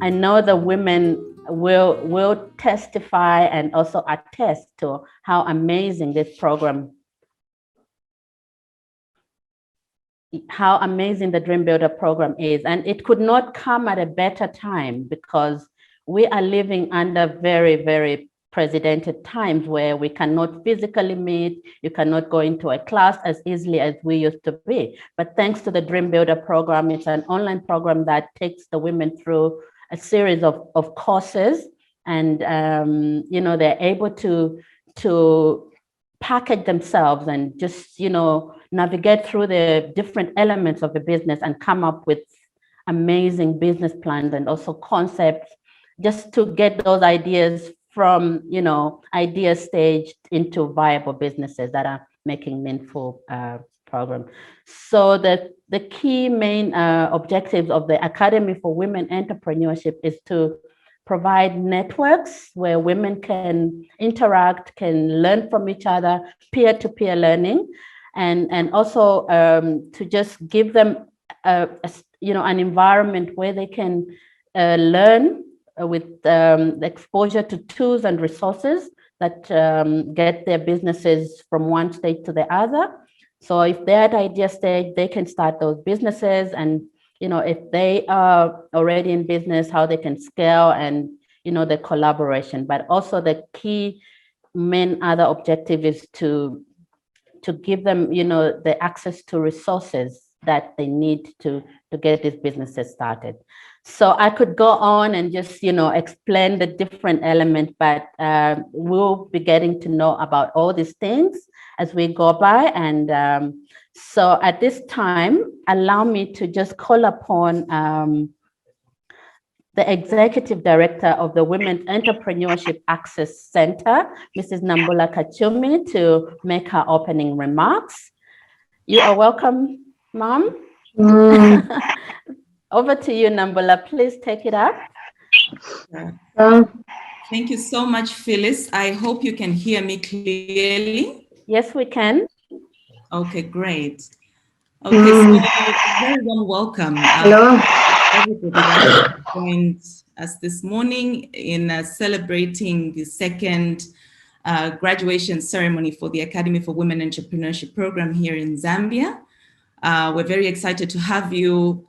I know the women will testify and also attest to how amazing this program, how amazing the Dream Builder program is. And it could not come at a better time, because we are living under very, very precedented times where we cannot physically meet, you cannot go into a class as easily as we used to be. But thanks to the Dream Builder program, it's an online program that takes the women through a series of courses, and they're able to package themselves and just navigate through the different elements of the business and come up with amazing business plans and also concepts, just to get those ideas from idea stage into viable businesses that are making meaningful program. So the key main objectives of the Academy for Women Entrepreneurship is to provide networks where women can interact, can learn from each other, peer-to-peer learning, and also to just give them an environment where they can learn with the exposure to tools and resources that get their businesses from one stage to the other. So if they're at idea stage, they can start those businesses, and if they are already in business, how they can scale, and the collaboration. But also the key main other objective is to give them the access to resources that they need to get these businesses started. So I could go on and just explain the different elements, but we'll be getting to know about all these things as we go by. And so at this time, allow me to just call upon the Executive Director of the Women's Entrepreneurship Access Center, Mrs. Nambula Kachumi, to make her opening remarks. You are welcome, Mom. Over to you, Nambula. Please take it up. Thank you so much, Phyllis. I hope you can hear me clearly. Yes, we can. Okay, great. Okay, so very warm welcome. Hello. Everybody that joined us this morning in celebrating the second graduation ceremony for the Academy for Women Entrepreneurship program here in Zambia. We're very excited to have you.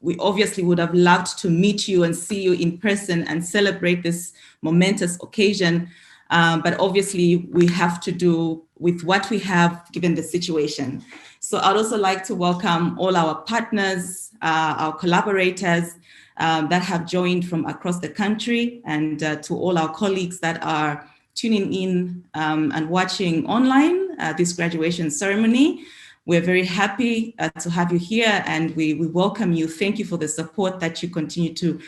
We obviously would have loved to meet you and see you in person and celebrate this momentous occasion. But obviously we have to do with what we have given the situation. So I'd also like to welcome all our partners, our collaborators that have joined from across the country, and to all our colleagues that are tuning in and watching online this graduation ceremony. We're very happy to have you here, and we welcome you. Thank you for the support that you continue to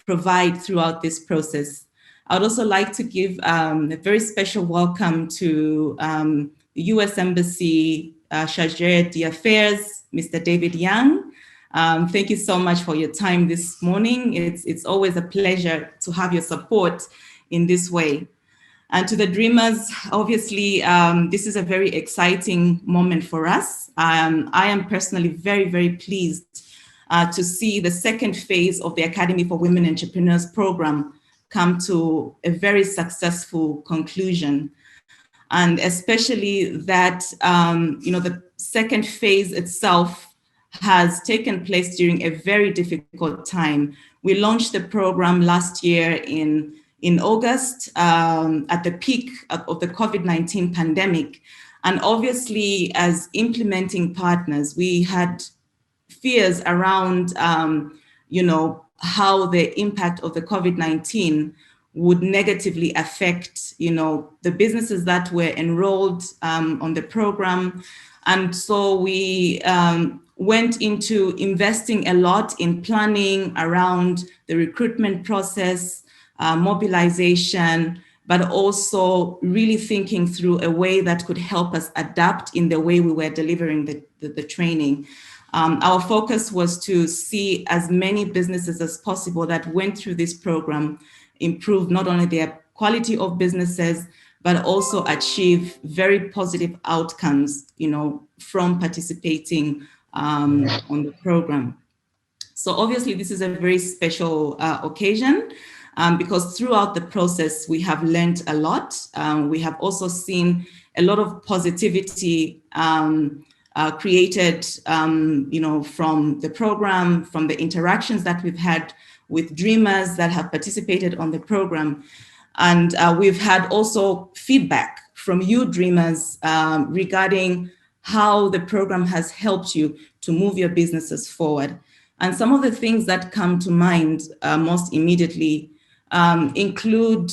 provide throughout this process. I'd also like to give a very special welcome to the U.S. Embassy Chargé d'Affaires, Mr. David Young. Thank you so much for your time this morning. It's always a pleasure to have your support in this way. And to the dreamers, obviously, this is a very exciting moment for us. I am personally very, very pleased to see the second phase of the Academy for Women Entrepreneurs program come to a very successful conclusion. And especially that, the second phase itself has taken place during a very difficult time. We launched the program last year in August at the peak of the COVID-19 pandemic. And obviously, as implementing partners, we had fears around, how the impact of the COVID-19 would negatively affect, the businesses that were enrolled on the program. And so we went into investing a lot in planning around the recruitment process, mobilization, but also really thinking through a way that could help us adapt in the way we were delivering the training. Our focus was to see as many businesses as possible that went through this program improve not only their quality of businesses, but also achieve very positive outcomes, from participating on the program. So obviously this is a very special occasion because throughout the process, we have learned a lot. We have also seen a lot of positivity created, from the program, from the interactions that we've had with dreamers that have participated on the program. And we've had also feedback from you dreamers regarding how the program has helped you to move your businesses forward. And some of the things that come to mind most immediately include,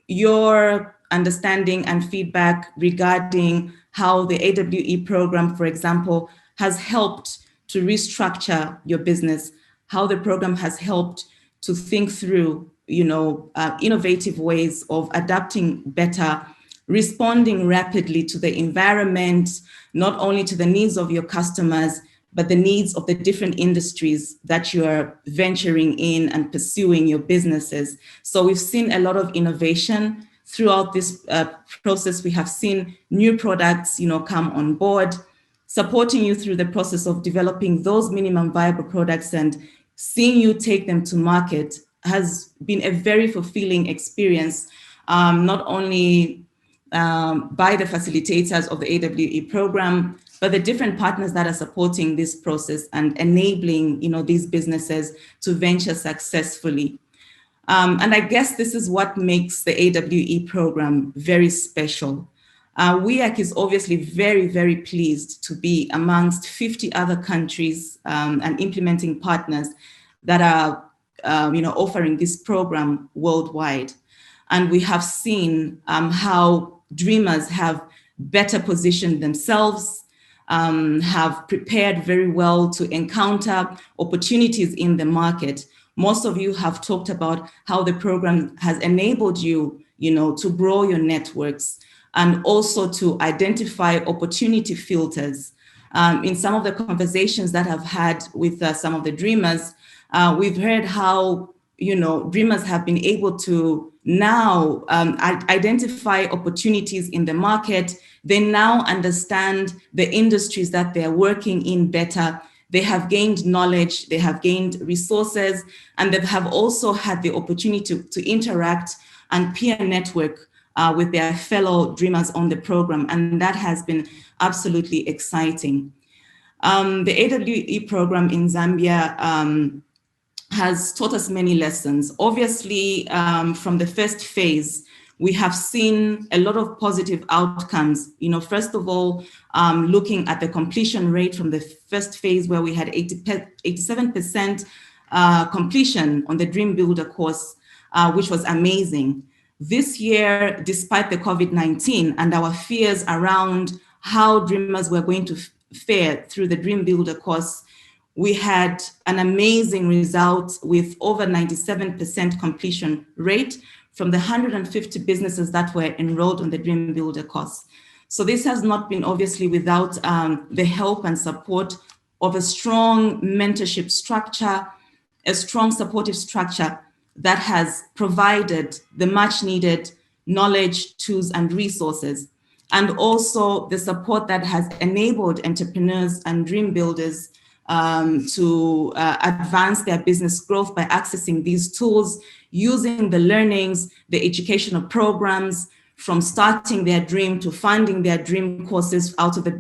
your understanding and feedback regarding how the AWE program, for example, has helped to restructure your business, how the program has helped to think through, innovative ways of adapting better, responding rapidly to the environment, not only to the needs of your customers, but the needs of the different industries that you are venturing in and pursuing your businesses. So we've seen a lot of innovation throughout this process. We have seen new products, come on board, supporting you through the process of developing those minimum viable products and seeing you take them to market has been a very fulfilling experience, not only by the facilitators of the AWE program, but the different partners that are supporting this process and enabling, these businesses to venture successfully. And I guess this is what makes the AWE program very special. WEAC is obviously very, very pleased to be amongst 50 other countries and implementing partners that are, offering this program worldwide. And we have seen how dreamers have better positioned themselves, have prepared very well to encounter opportunities in the market. Most of you have talked about how the program has enabled you, to grow your networks and also to identify opportunity filters. In some of the conversations that I've had with some of the dreamers, we've heard how, dreamers have been able to now identify opportunities in the market. They now understand the industries that they're working in better. They have gained knowledge, they have gained resources, and they have also had the opportunity to interact and peer network with their fellow dreamers on the program. And that has been absolutely exciting. The AWE program in Zambia has taught us many lessons. Obviously, from the first phase, we have seen a lot of positive outcomes. First of all, looking at the completion rate from the first phase where we had 87% completion on the Dream Builder course, which was amazing. This year, despite the COVID-19 and our fears around how dreamers were going to fare through the Dream Builder course, we had an amazing result with over 97% completion rate from the 150 businesses that were enrolled on the Dream Builder course. So this has not been obviously without the help and support of a strong mentorship structure, a strong supportive structure that has provided the much needed knowledge, tools, and resources, and also the support that has enabled entrepreneurs and dream builders to advance their business growth by accessing these tools, using the learnings, the educational programs, from starting their dream to funding their dream courses out of the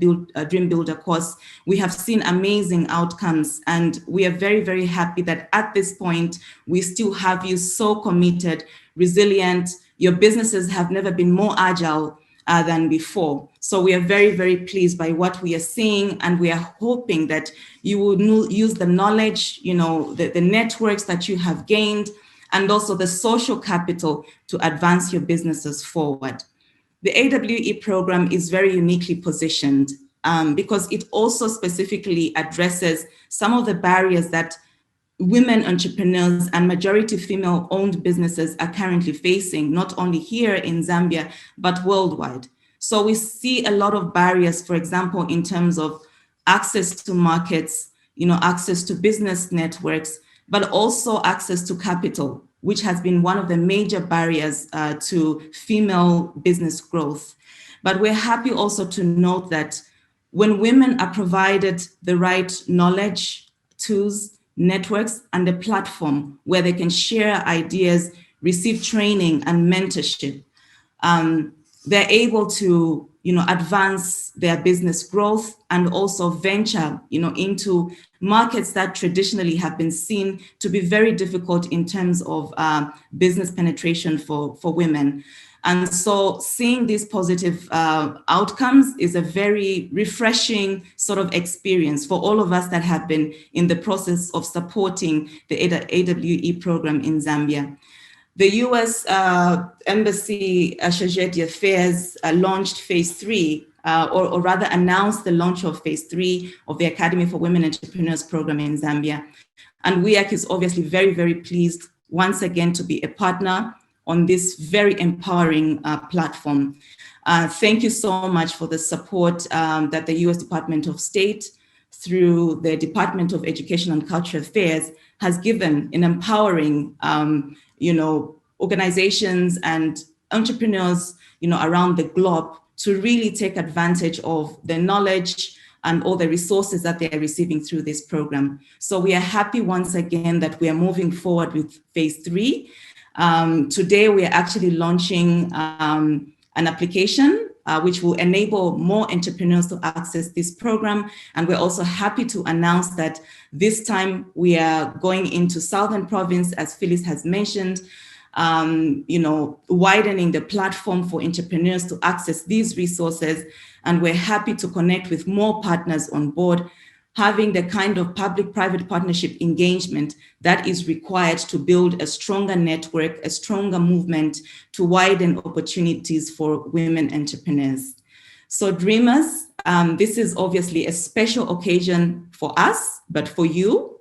Dream Builder course. We have seen amazing outcomes, and we are very, very happy that at this point, we still have you so committed, resilient. Your businesses have never been more agile than before. So we are very, very pleased by what we are seeing, and we are hoping that you will use the knowledge, the networks that you have gained, and also the social capital to advance your businesses forward. The AWE program is very uniquely positioned because it also specifically addresses some of the barriers that women entrepreneurs and majority female-owned businesses are currently facing, not only here in Zambia, but worldwide. So we see a lot of barriers, for example, in terms of access to markets, access to business networks, but also access to capital, which has been one of the major barriers to female business growth. But we're happy also to note that when women are provided the right knowledge, tools, networks, and a platform where they can share ideas, receive training and mentorship. They're able to, advance their business growth and also venture, into markets that traditionally have been seen to be very difficult in terms of business penetration for women. And so seeing these positive outcomes is a very refreshing sort of experience for all of us that have been in the process of supporting the AWE program in Zambia. The US Embassy Chargé d'Affaires launched phase 3, or rather announced the launch of phase 3 of the Academy for Women Entrepreneurs program in Zambia. And WEAC is obviously very, very pleased once again to be a partner on this very empowering platform. Thank you so much for the support that the US Department of State, through the Department of Education and Cultural Affairs, has given in empowering organizations and entrepreneurs, around the globe to really take advantage of the knowledge and all the resources that they are receiving through this program. So we are happy once again that we are moving forward with phase 3. Today, we are actually launching an application which will enable more entrepreneurs to access this program. And we're also happy to announce that this time we are going into Southern Province, as Phyllis has mentioned, widening the platform for entrepreneurs to access these resources. And we're happy to connect with more partners on board, having the kind of public-private partnership engagement that is required to build a stronger network, a stronger movement to widen opportunities for women entrepreneurs. So Dreamers, this is obviously a special occasion for us, but for you.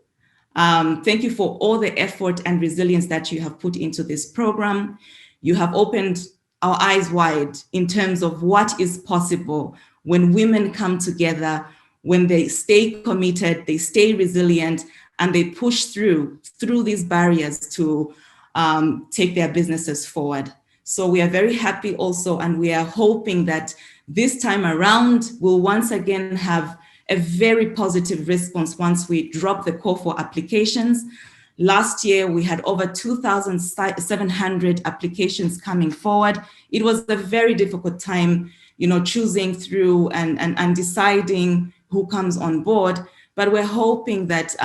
Thank you for all the effort and resilience that you have put into this program. You have opened our eyes wide in terms of what is possible when women come together, when they stay committed, they stay resilient, and they push through these barriers to take their businesses forward. So we are very happy also, and we are hoping that this time around, we'll once again have a very positive response once we drop the call for applications. Last year, we had over 2,700 applications coming forward. It was a very difficult time, choosing through and deciding who comes on board. But we're hoping that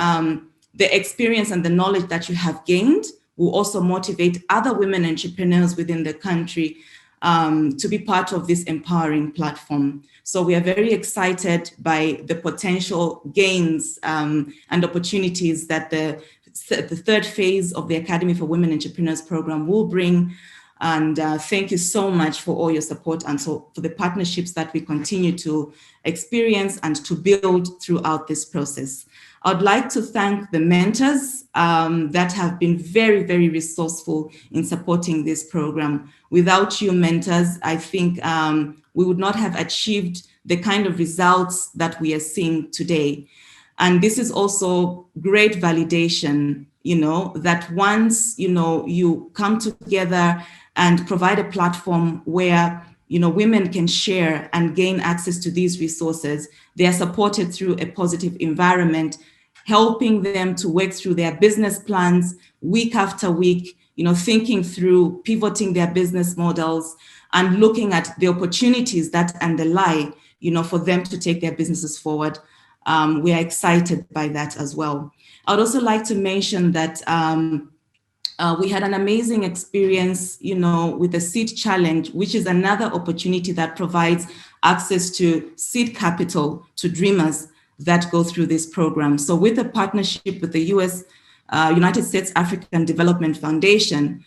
the experience and the knowledge that you have gained will also motivate other women entrepreneurs within the country to be part of this empowering platform. So we are very excited by the potential gains and opportunities that the third phase of the Academy for Women Entrepreneurs program will bring. And thank you so much for all your support and so for the partnerships that we continue to experience and to build throughout this process. I'd like to thank the mentors that have been very, very resourceful in supporting this program. Without you mentors, I think we would not have achieved the kind of results that we are seeing today. And this is also great validation, that once, you come together and provide a platform where, women can share and gain access to these resources, they are supported through a positive environment, helping them to work through their business plans week after week, thinking through pivoting their business models and looking at the opportunities that underlie, for them to take their businesses forward. We are excited by that as well. I'd also like to mention that we had an amazing experience, with the Seed Challenge, which is another opportunity that provides access to seed capital to dreamers that go through this program. So with a partnership with the United States African Development Foundation,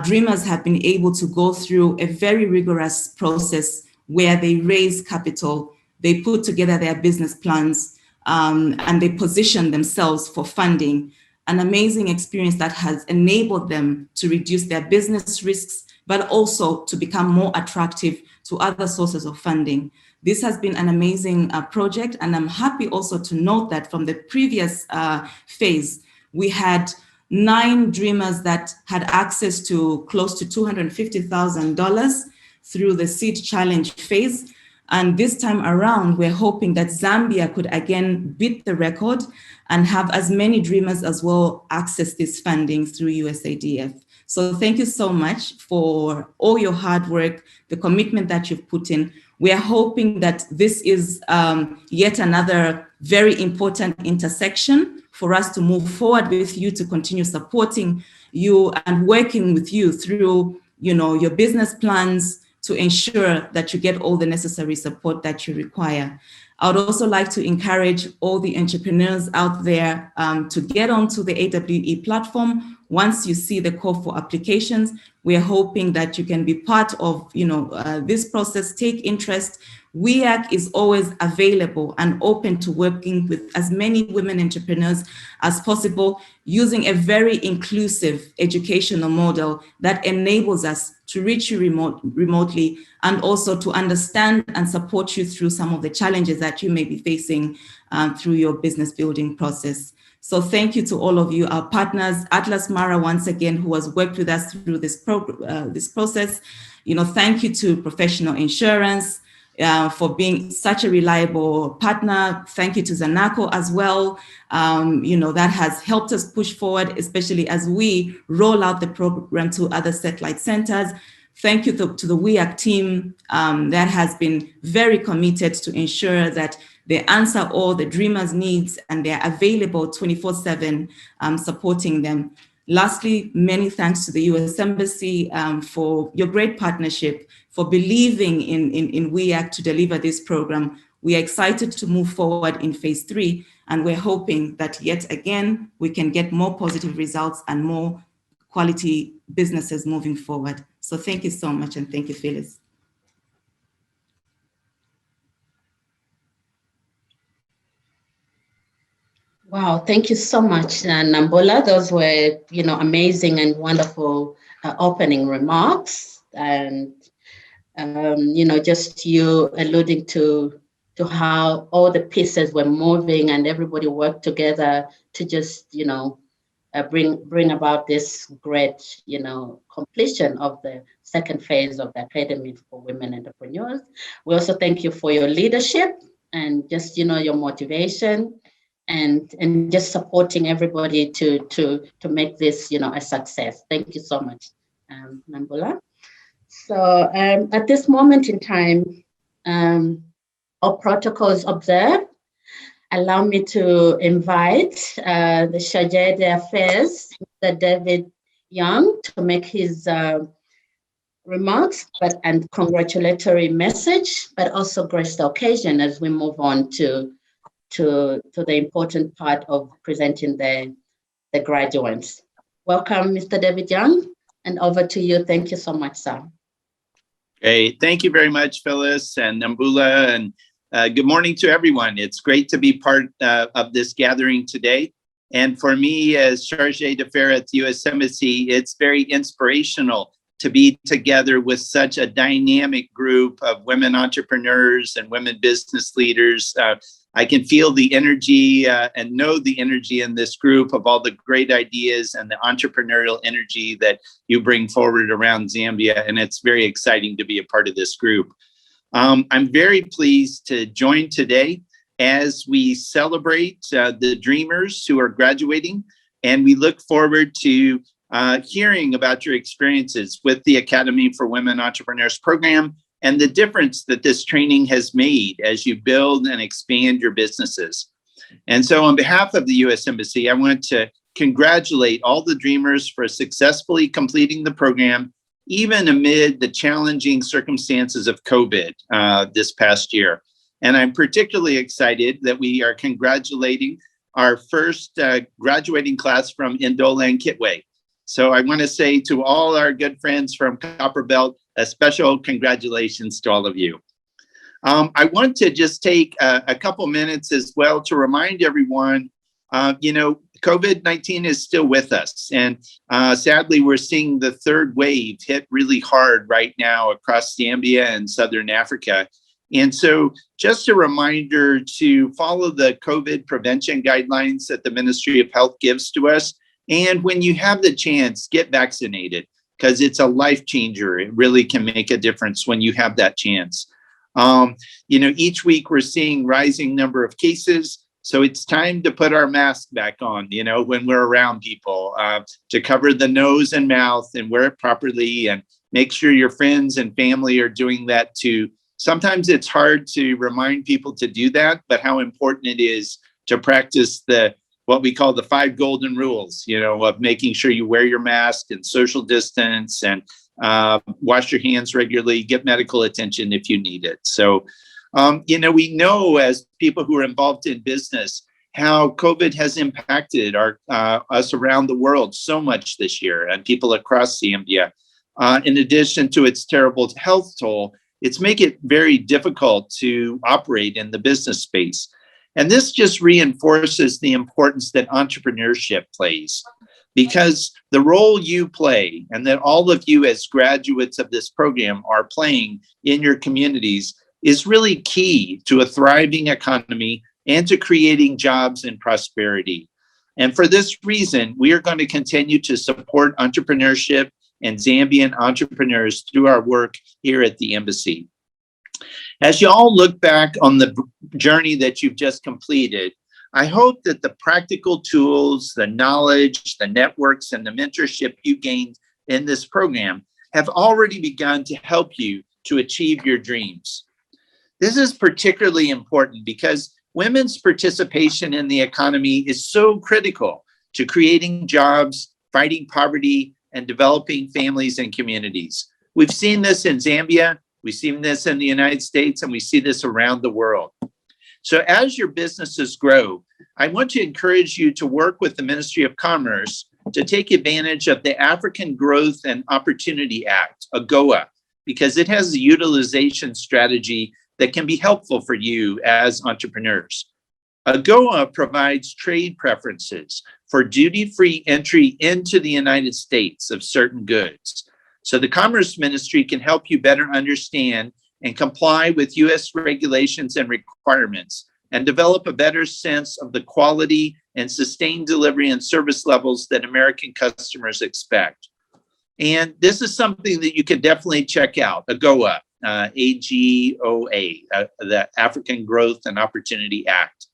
dreamers have been able to go through a very rigorous process where they raise capital, they put together their business plans, and they position themselves for funding. An amazing experience that has enabled them to reduce their business risks, but also to become more attractive to other sources of funding. This has been an amazing project, and I'm happy also to note that from the previous phase, we had 9 dreamers that had access to close to $250,000 through the Seed Challenge phase. And this time around, we're hoping that Zambia could again beat the record and have as many dreamers as well access this funding through USAIDF. So thank you so much for all your hard work, the commitment that you've put in. We are hoping that this is yet another very important intersection for us to move forward with you, to continue supporting you and working with you through, your business plans, to ensure that you get all the necessary support that you require. I would also like to encourage all the entrepreneurs out there to get onto the AWE platform. Once you see the call for applications, we are hoping that you can be part of this process, take interest. WEAC is always available and open to working with as many women entrepreneurs as possible, using a very inclusive educational model that enables us to reach you remotely and also to understand and support you through some of the challenges that you may be facing through your business building process. So thank you to all of you, our partners, Atlas Mara, once again, who has worked with us through this process. Thank you to Professional Insurance for being such a reliable partner. Thank you to Zanaco as well. That has helped us push forward, especially as we roll out the program to other satellite centers. Thank you to the WEAC team that has been very committed to ensure that they answer all the dreamers' needs and they're available 24/7 supporting them. Lastly, many thanks to the US Embassy for your great partnership, for believing in WEAC to deliver this program. We are excited to move forward in phase 3, and we're hoping that yet again, we can get more positive results and more quality businesses moving forward. So thank you so much, and thank you, Phyllis. Wow, thank you so much, Nambola. Those were, amazing and wonderful opening remarks, and just you alluding to how all the pieces were moving and everybody worked together to just, bring about this great, completion of the second phase of the Academy for Women Entrepreneurs. We also thank you for your leadership and just, your motivation. And just supporting everybody to make this, a success. Thank you so much, Nambola. So at this moment in time, our protocols observed. Allow me to invite the Chargé d'Affaires, Mr. David Young, to make his remarks and congratulatory message, but also grace the occasion as we move on to the important part of presenting the graduates. Welcome, Mr. David Young, and over to you. Thank you so much, sir. Great. Thank you very much, Phyllis and Nambula, and good morning to everyone. It's great to be part of this gathering today. And for me, as Chargé d'Affaires at the U.S. Embassy, it's very inspirational to be together with such a dynamic group of women entrepreneurs and women business leaders. I can feel the energy and know the energy in this group of all the great ideas and the entrepreneurial energy that you bring forward around Zambia. And it's very exciting to be a part of this group. I'm very pleased to join today as we celebrate the dreamers who are graduating. And we look forward to hearing about your experiences with the Academy for Women Entrepreneurs program and the difference that this training has made as you build and expand your businesses. And so on behalf of the U.S. Embassy, I want to congratulate all the dreamers for successfully completing the program, even amid the challenging circumstances of COVID this past year. And I'm particularly excited that we are congratulating our first graduating class from Ndola and Kitwe. So I want to say to all our good friends from Copperbelt, a special congratulations to all of you. I want to just take a couple minutes as well to remind everyone, COVID-19 is still with us. And sadly, we're seeing the third wave hit really hard right now across Zambia and Southern Africa. And so just a reminder to follow the COVID prevention guidelines that the Ministry of Health gives to us. And when you have the chance, get vaccinated, because it's a life changer. It really can make a difference when you have that chance. Each week we're seeing rising number of cases. So it's time to put our mask back on, when we're around people, to cover the nose and mouth and wear it properly, and make sure your friends and family are doing that too. Sometimes it's hard to remind people to do that, but how important it is to practice what we call the 5 golden rules, of making sure you wear your mask and social distance and wash your hands regularly, get medical attention if you need it. So, we know as people who are involved in business how COVID has impacted us around the world so much this year, and people across Zambia. In addition to its terrible health toll, it's make it very difficult to operate in the business space. And this just reinforces the importance that entrepreneurship plays, because the role you play and that all of you as graduates of this program are playing in your communities is really key to a thriving economy and to creating jobs and prosperity. And for this reason, we are going to continue to support entrepreneurship and Zambian entrepreneurs through our work here at the embassy. As you all look back on the journey that you've just completed, I hope that the practical tools, the knowledge, the networks, and the mentorship you gained in this program have already begun to help you to achieve your dreams. This is particularly important because women's participation in the economy is so critical to creating jobs, fighting poverty, and developing families and communities. We've seen this in Zambia, we've seen this in the United States, and we see this around the world. So as your businesses grow, I want to encourage you to work with the Ministry of Commerce to take advantage of the African Growth and Opportunity Act, AGOA, because it has a utilization strategy that can be helpful for you as entrepreneurs. AGOA provides trade preferences for duty-free entry into the United States of certain goods. So the Commerce Ministry can help you better understand and comply with U.S. regulations and requirements, and develop a better sense of the quality and sustained delivery and service levels that American customers expect. And this is something that you can definitely check out, AGOA, AGOA, the African Growth and Opportunity Act.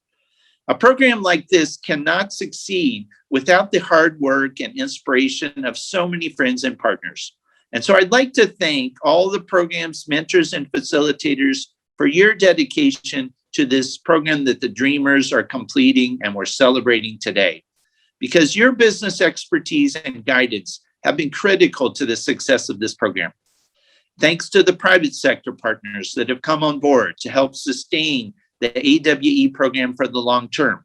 A program like this cannot succeed without the hard work and inspiration of so many friends and partners. And so I'd like to thank all the program's mentors and facilitators for your dedication to this program that the Dreamers are completing and we're celebrating today, because your business expertise and guidance have been critical to the success of this program. Thanks to the private sector partners that have come on board to help sustain the AWE program for the long term.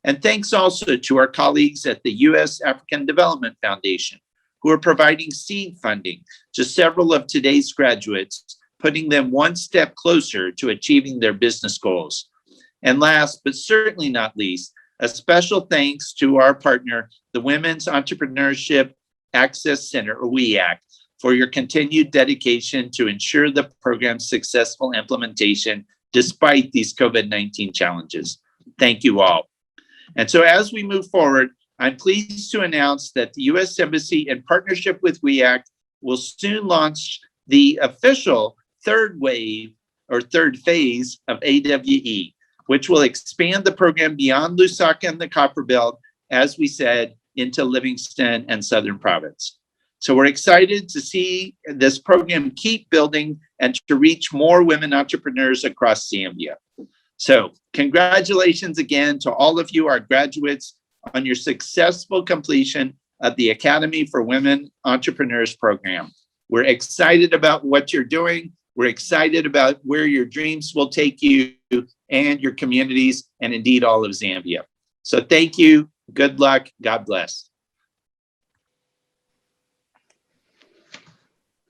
And thanks also to our colleagues at the U.S. African Development Foundation, who are providing seed funding to several of today's graduates, putting them one step closer to achieving their business goals. And last, but certainly not least, a special thanks to our partner, the Women's Entrepreneurship Access Center, or WEAC, for your continued dedication to ensure the program's successful implementation despite these COVID-19 challenges. Thank you all. And so as we move forward, I'm pleased to announce that the U.S. Embassy, in partnership with WEAC, will soon launch the official third wave or third phase of AWE, which will expand the program beyond Lusaka and the Copper Belt, as we said, into Livingston and Southern Province. So we're excited to see this program keep building and to reach more women entrepreneurs across Zambia. So congratulations again to all of you, our graduates, on your successful completion of the Academy for Women Entrepreneurs program. We're excited about what you're doing. We're excited about where your dreams will take you and your communities, and indeed all of Zambia. So thank you. Good luck. God bless.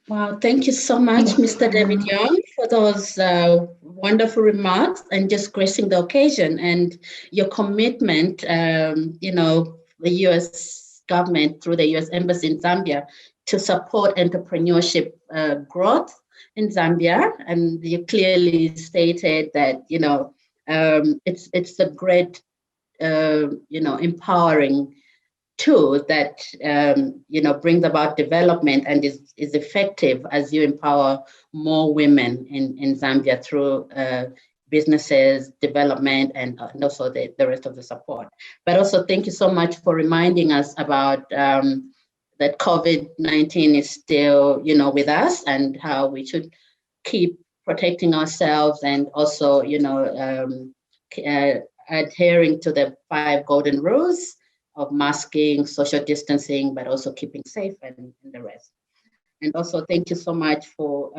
Wow, thank you so much, Mr. David Young, for those wonderful remarks and just gracing the occasion and your commitment, the U.S. government through the U.S. Embassy in Zambia to support entrepreneurship growth in Zambia. And you clearly stated that, it's a great, empowering tool that brings about development and is effective as you empower more women in Zambia through businesses, development, and also the rest of the support. But also thank you so much for reminding us about that COVID-19 is still, with us, and how we should keep protecting ourselves, and also, adhering to the 5 golden rules of masking, social distancing, but also keeping safe, and the rest. And also thank you so much for,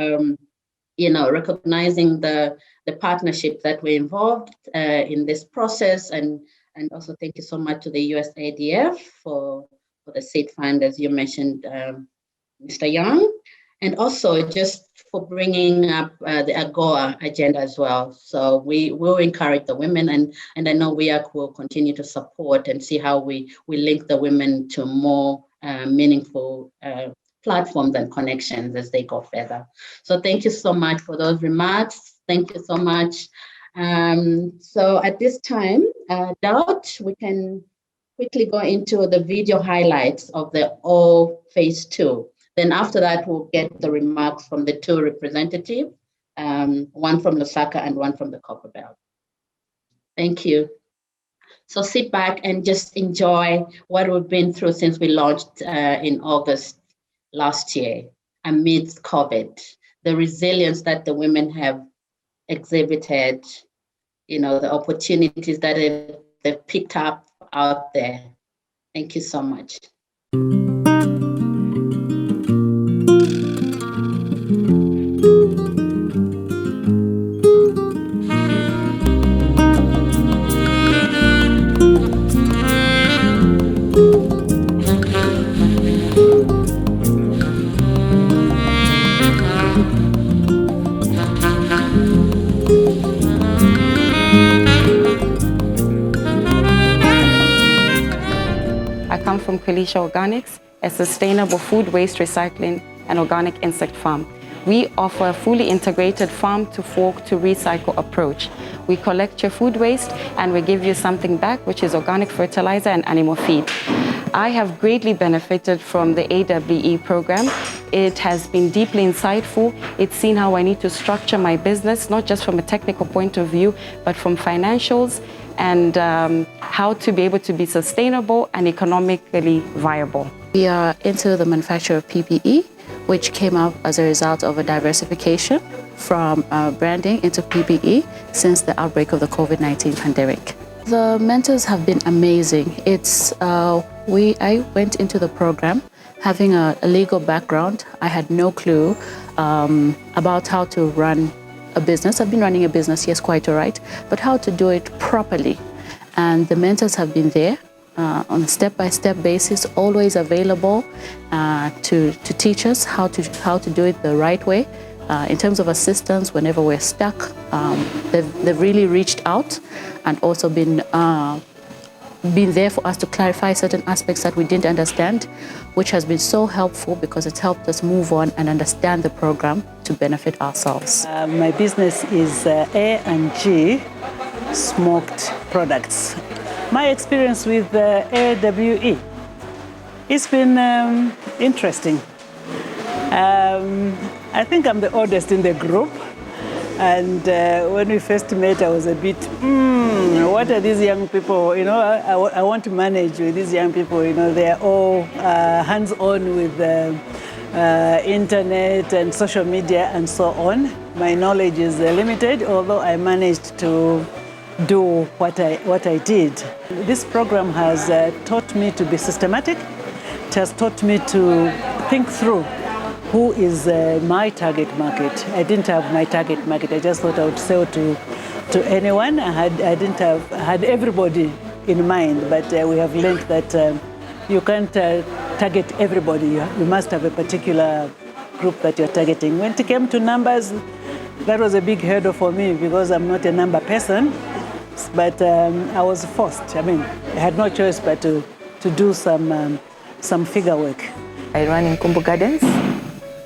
recognizing the partnership that we're involved in this process. And also thank you so much to the USAIDF for the seed fund, as you mentioned, Mr. Young, and also just for bringing up the AGOA agenda as well. So we will encourage the women, and I know WEAC will continue to support and see how we link the women to more meaningful platforms and connections as they go further. So thank you so much for those remarks. Thank you so much. So at this time, Dot, we can quickly go into the video highlights of the all phase 2. Then after that, we'll get the remarks from the 2 representatives, one from Lusaka and one from the Copperbelt. Thank you. So sit back and just enjoy what we've been through since we launched in August last year amidst COVID, the resilience that the women have exhibited, the opportunities that they've picked up out there. Thank you so much. From Kalisha Organics, a sustainable food waste recycling and organic insect farm. We offer a fully integrated farm to fork to recycle approach. We collect your food waste and we give you something back, which is organic fertilizer and animal feed. I have greatly benefited from the AWE program. It has been deeply insightful. It's seen how I need to structure my business, not just from a technical point of view, but from financials, and how to be able to be sustainable and economically viable. We are into the manufacture of PPE, which came up as a result of a diversification from branding into PPE since the outbreak of the COVID-19 pandemic. The mentors have been amazing. I went into the program having a legal background. I had no clue about how to run a business. I've been running a business, yes, quite all right, but how to do it properly. And the mentors have been there on a step-by-step basis, always available to teach us how to do it the right way. In terms of assistance, whenever we're stuck, they've really reached out and also been there for us to clarify certain aspects that we didn't understand, which has been so helpful because it's helped us move on and understand the program to benefit ourselves. My business is A&G smoked products. My experience with AWE, it's been interesting. I think I'm the oldest in the group. And when we first met, I was a bit, what are these young people? I want to manage with these young people. They're all hands-on with internet and social media and so on. My knowledge is limited, although I managed to do what I did. This program has taught me to be systematic. It has taught me to think through who is my target market. I didn't have my target market. I just thought I would sell to anyone. I had everybody in mind, but we have learned that you can't target everybody. You must have a particular group that you're targeting. When it came to numbers, that was a big hurdle for me because I'm not a number person, but I was forced. I had no choice but to do some figure work. I run in Kumbu Gardens,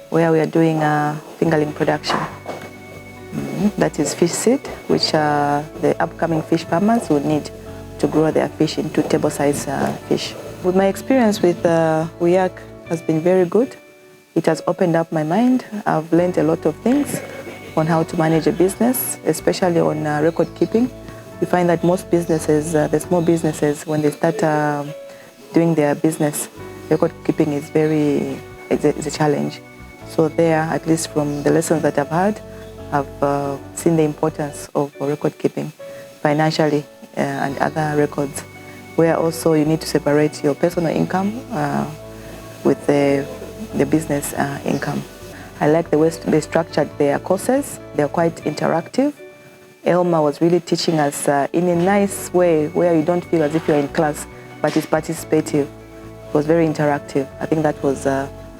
where we are doing fingerling production. That is fish seed, which the upcoming fish farmers would need to grow their fish into table-sized fish. With my experience with WIAC has been very good. It has opened up my mind. I've learned a lot of things on how to manage a business, especially on record keeping. We find that most businesses, the small businesses, when they start doing their business, record keeping is a challenge. So there, at least from the lessons that I've had, I've seen the importance of record keeping financially and other records, where also you need to separate your personal income with the business income. I like the way they structured their courses. They're quite interactive. Elma was really teaching us in a nice way where you don't feel as if you're in class, but it's participative. It was very interactive. I think that was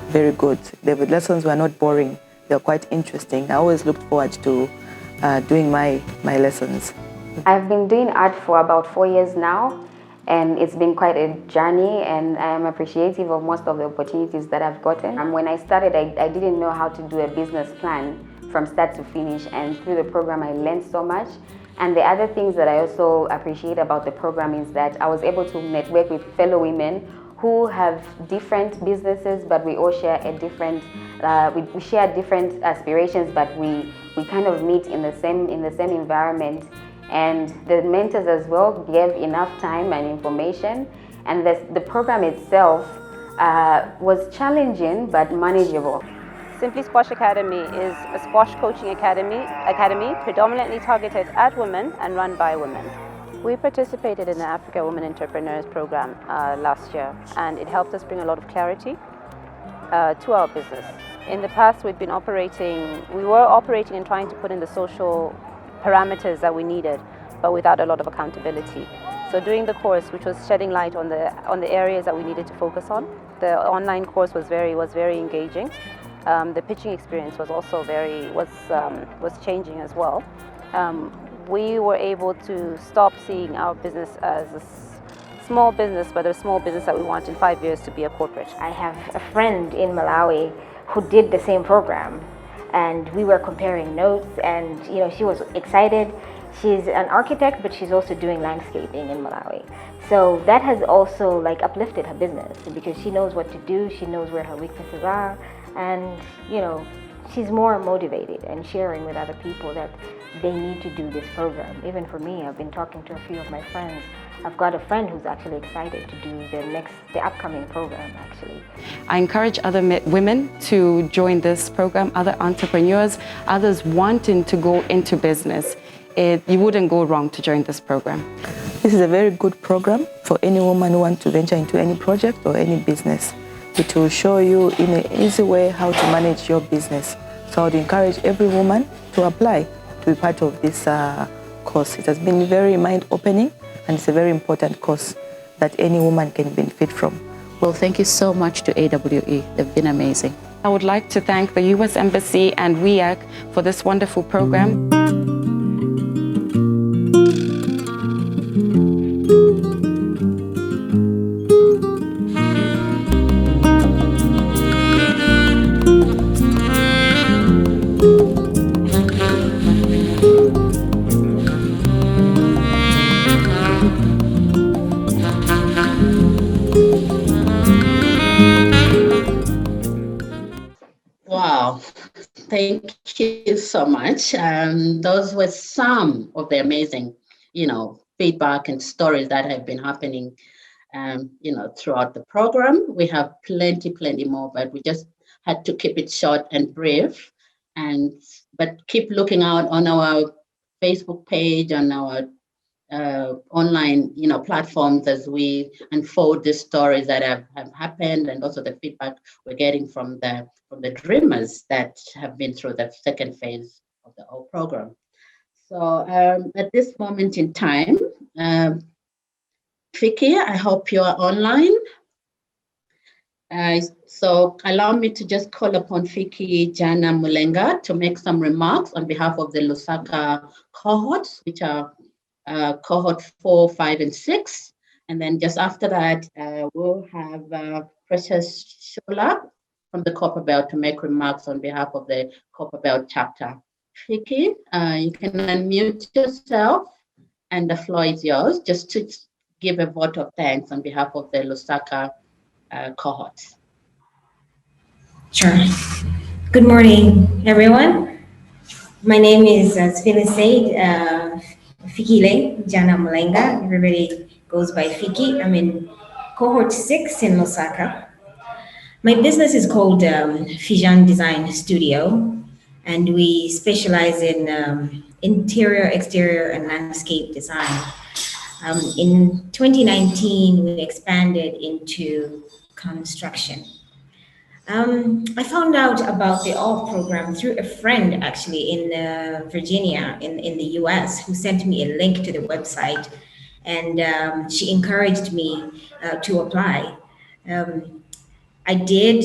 very good. The lessons were not boring. They were quite interesting. I always looked forward to doing my lessons. I've been doing art for about 4 years now, and it's been quite a journey, and I am appreciative of most of the opportunities that I've gotten. When I started, I didn't know how to do a business plan from start to finish, and through the program I learned so much. And the other things that I also appreciate about the program is that I was able to network with fellow women who have different businesses, but we all share a different, we share different aspirations, but we kind of meet in the same environment. And the mentors as well gave enough time and information, and the program itself was challenging but manageable. Simply Squash Academy is a squash coaching academy predominantly targeted at women and run by women. We participated in the Africa Women Entrepreneurs Program last year, and it helped us bring a lot of clarity to our business. In the past, we were operating and trying to put in the social parameters that we needed, but without a lot of accountability. So during the course, which was shedding light on the areas that we needed to focus on, the online course was very engaging. The pitching experience was also was changing as well. We were able to stop seeing our business as a small business, but a small business that we want in 5 years to be a corporate. I have a friend in Malawi who did the same program, and we were comparing notes, and she was excited. She's an architect, but she's also doing landscaping in Malawi. So that has also uplifted her business, because she knows what to do, she knows where her weaknesses are, and she's more motivated and sharing with other people that they need to do this program. Even for me, I've been talking to a few of my friends. I've got a friend who's actually excited to do the upcoming program, actually. I encourage other women to join this program, other entrepreneurs, others wanting to go into business. You wouldn't go wrong to join this program. This is a very good program for any woman who wants to venture into any project or any business. It will show you in an easy way how to manage your business. So I would encourage every woman to apply to be part of this course. It has been very mind-opening, and it's a very important course that any woman can benefit from. Well, thank you so much to AWE. They've been amazing. I would like to thank the U.S. Embassy and WIAC for this wonderful program. Wow, thank you so much. Those were some of the amazing, feedback and stories that have been happening, throughout the program. We have plenty more, but we just had to keep it short and brief. But keep looking out on our Facebook page, on our online, platforms as we unfold the stories that have happened, and also the feedback we're getting from the dreamers that have been through the second phase of the whole program. So at this moment in time, Vicky, I hope you are online. So allow me to just call upon Vicky Jana Mulenga to make some remarks on behalf of the Lusaka cohorts, which are cohort 4, 5, and 6. And then just after that, we'll have Precious Shola from the Copper Belt to make remarks on behalf of the Copper Belt chapter. Vicky, you can unmute yourself, and the floor is yours. Just to give a vote of thanks on behalf of the Lusaka cohort. Sure. Good morning, everyone. My name is, as Phyllis said, Fikile Jana Malenga. Everybody goes by Fiki. I'm in cohort 6 in Lusaka. My business is called Fijan Design Studio, and we specialize in interior, exterior, and landscape design. In 2019, we expanded into construction. I found out about the OFF program through a friend actually in Virginia in the US who sent me a link to the website, and she encouraged me to apply. I did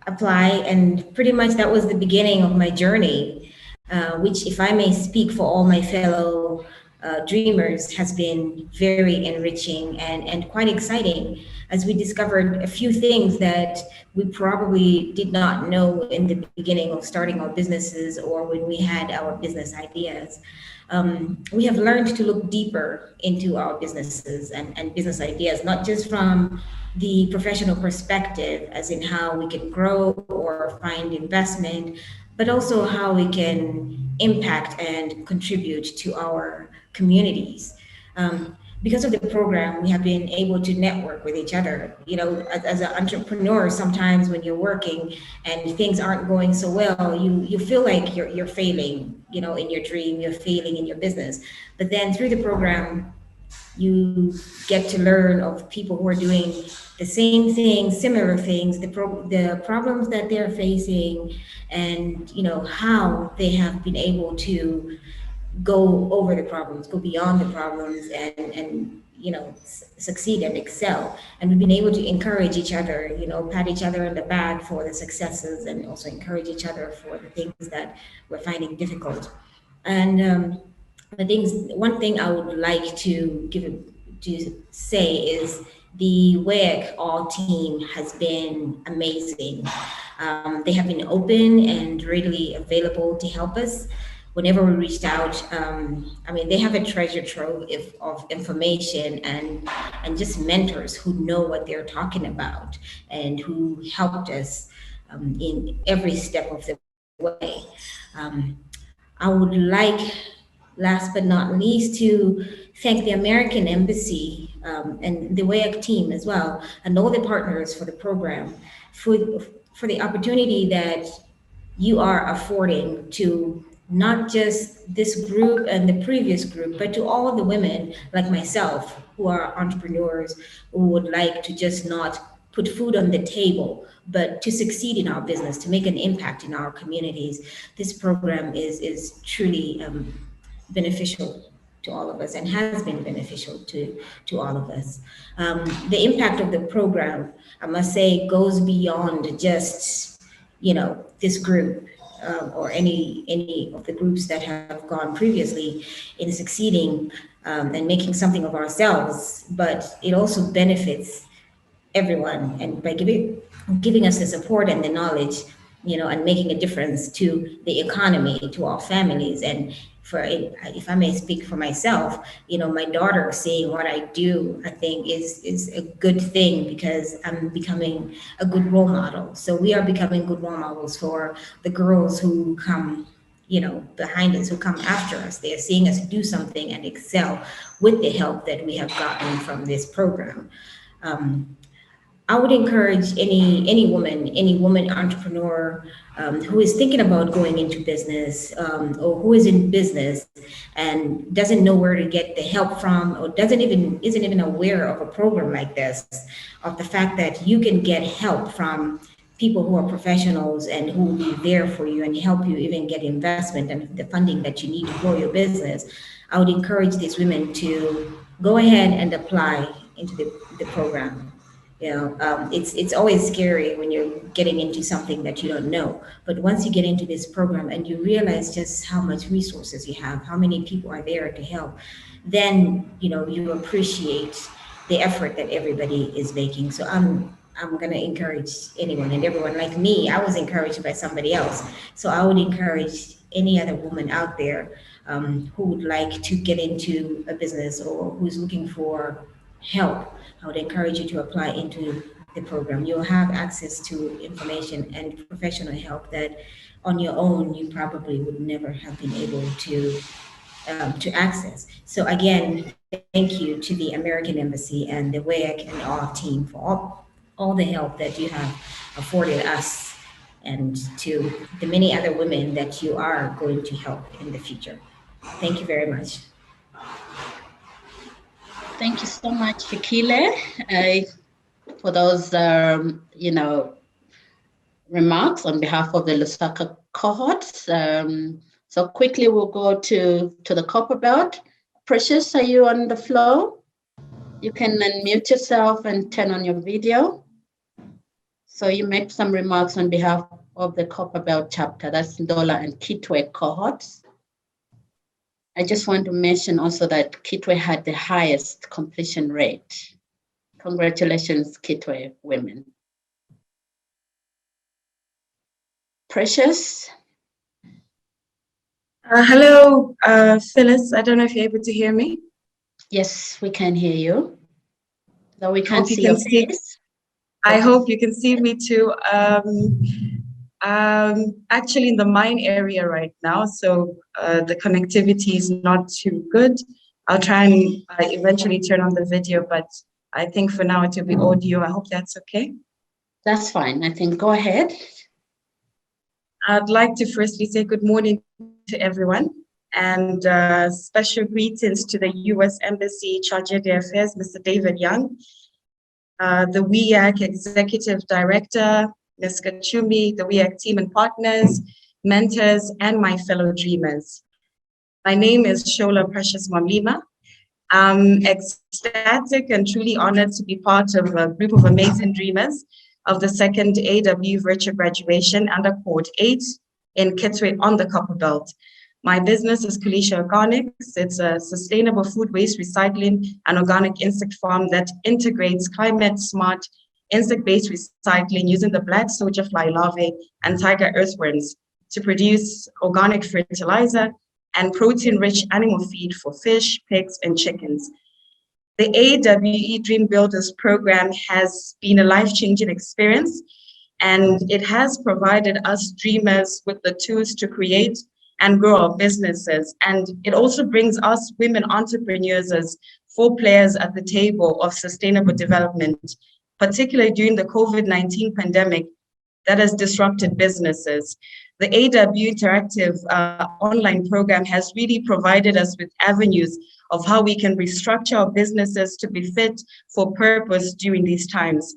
apply, and pretty much that was the beginning of my journey, which, if I may speak for all my fellow dreamers, has been very enriching and quite exciting, as we discovered a few things that we probably did not know in the beginning of starting our businesses or when we had our business ideas. We have learned to look deeper into our businesses and business ideas, not just from the professional perspective, as in how we can grow or find investment, but also how we can impact and contribute to our communities. Because of the program, we have been able to network with each other. You know, as an entrepreneur, sometimes when you're working and things aren't going so well, you feel like you're failing, you know, in your dream, you're failing in your business. But then through the program, you get to learn of people who are doing the same things, similar things, the problems that they're facing, and you know how they have been able to go over the problems, go beyond the problems, and you know, succeed and excel. And we've been able to encourage each other, you know, pat each other on the back for the successes, and also encourage each other for the things that we're finding difficult. And one thing I would like to say is the WEG all team has been amazing. They have been open and readily available to help us whenever we reached out. I mean, they have a treasure trove of information and just mentors who know what they're talking about and who helped us in every step of the way. I would like, last but not least, to thank the American Embassy and the WEG team as well, and all the partners for the program, for the opportunity that you are affording to not just this group and the previous group, but to all of the women like myself who are entrepreneurs who would like to just not put food on the table, but to succeed in our business, to make an impact in our communities. This program is truly beneficial to all of us and has been beneficial to all of us. The impact of the program, I must say, goes beyond just, you know, this group or any of the groups that have gone previously in succeeding and making something of ourselves, but it also benefits everyone, and by giving us the support and the knowledge, you know, and making a difference to the economy, to our families. And if I may speak for myself, you know, my daughter seeing what I do, I think is a good thing, because I'm becoming a good role model. So we are becoming good role models for the girls who come, you know, behind us, who come after us. They are seeing us do something and excel with the help that we have gotten from this program. I would encourage any woman entrepreneur who is thinking about going into business or who is in business and doesn't know where to get the help from, or isn't even aware of a program like this, of the fact that you can get help from people who are professionals and who will be there for you and help you even get investment and the funding that you need to grow your business. I would encourage these women to go ahead and apply into the program. You know, it's always scary when you're getting into something that you don't know. But once you get into this program and you realize just how much resources you have, how many people are there to help, then, you know, you appreciate the effort that everybody is making. So I'm going to encourage anyone and everyone. Like me, I was encouraged by somebody else. So I would encourage any other woman out there who would like to get into a business or who's looking for help, I would encourage you to apply into the program. You'll have access to information and professional help that on your own you probably would never have been able to access. So again, thank you to the American Embassy and the WEAC and our team for all the help that you have afforded us and to the many other women that you are going to help in the future. Thank you very much. Thank you so much, Fikile, for those, remarks on behalf of the Lusaka cohorts. So quickly we'll go to the Copper Belt. Precious, are you on the floor? You can unmute yourself and turn on your video. So you make some remarks on behalf of the Copper Belt chapter, that's Ndola and Kitwe cohorts. I just want to mention also that Kitwe had the highest completion rate. Congratulations, Kitwe women. Precious? Hello, Phyllis. I don't know if you're able to hear me. Yes, we can hear you. Though we can't see you your can see. face. I hope you can see me too. Actually in the mine area right now, so the connectivity is not too good. I'll try and eventually turn on the video, but I think for now it will be audio. I hope that's okay. That's fine. I think go ahead. I'd like to firstly say good morning to everyone and special greetings to the U.S. Embassy Charge d'Affaires, Mr. David Young, the WEAC Executive Director, Ms. Kachumi, the WEAC team and partners, mentors, and my fellow dreamers. My name is Shola Precious Mwamlima. I'm ecstatic and truly honored to be part of a group of amazing dreamers of the second AW virtual graduation under Cohort 8 in Kitwe on the Copper Belt. My business is Kulisha Organics. It's a sustainable food waste recycling and organic insect farm that integrates climate-smart insect-based recycling using the black soldier fly larvae and tiger earthworms to produce organic fertilizer and protein-rich animal feed for fish, pigs, and chickens. The AWE Dream Builders program has been a life-changing experience, and it has provided us dreamers with the tools to create and grow our businesses. And it also brings us women entrepreneurs as full players at the table of sustainable development, particularly during the COVID-19 pandemic that has disrupted businesses. The AW Interactive online program has really provided us with avenues of how we can restructure our businesses to be fit for purpose during these times.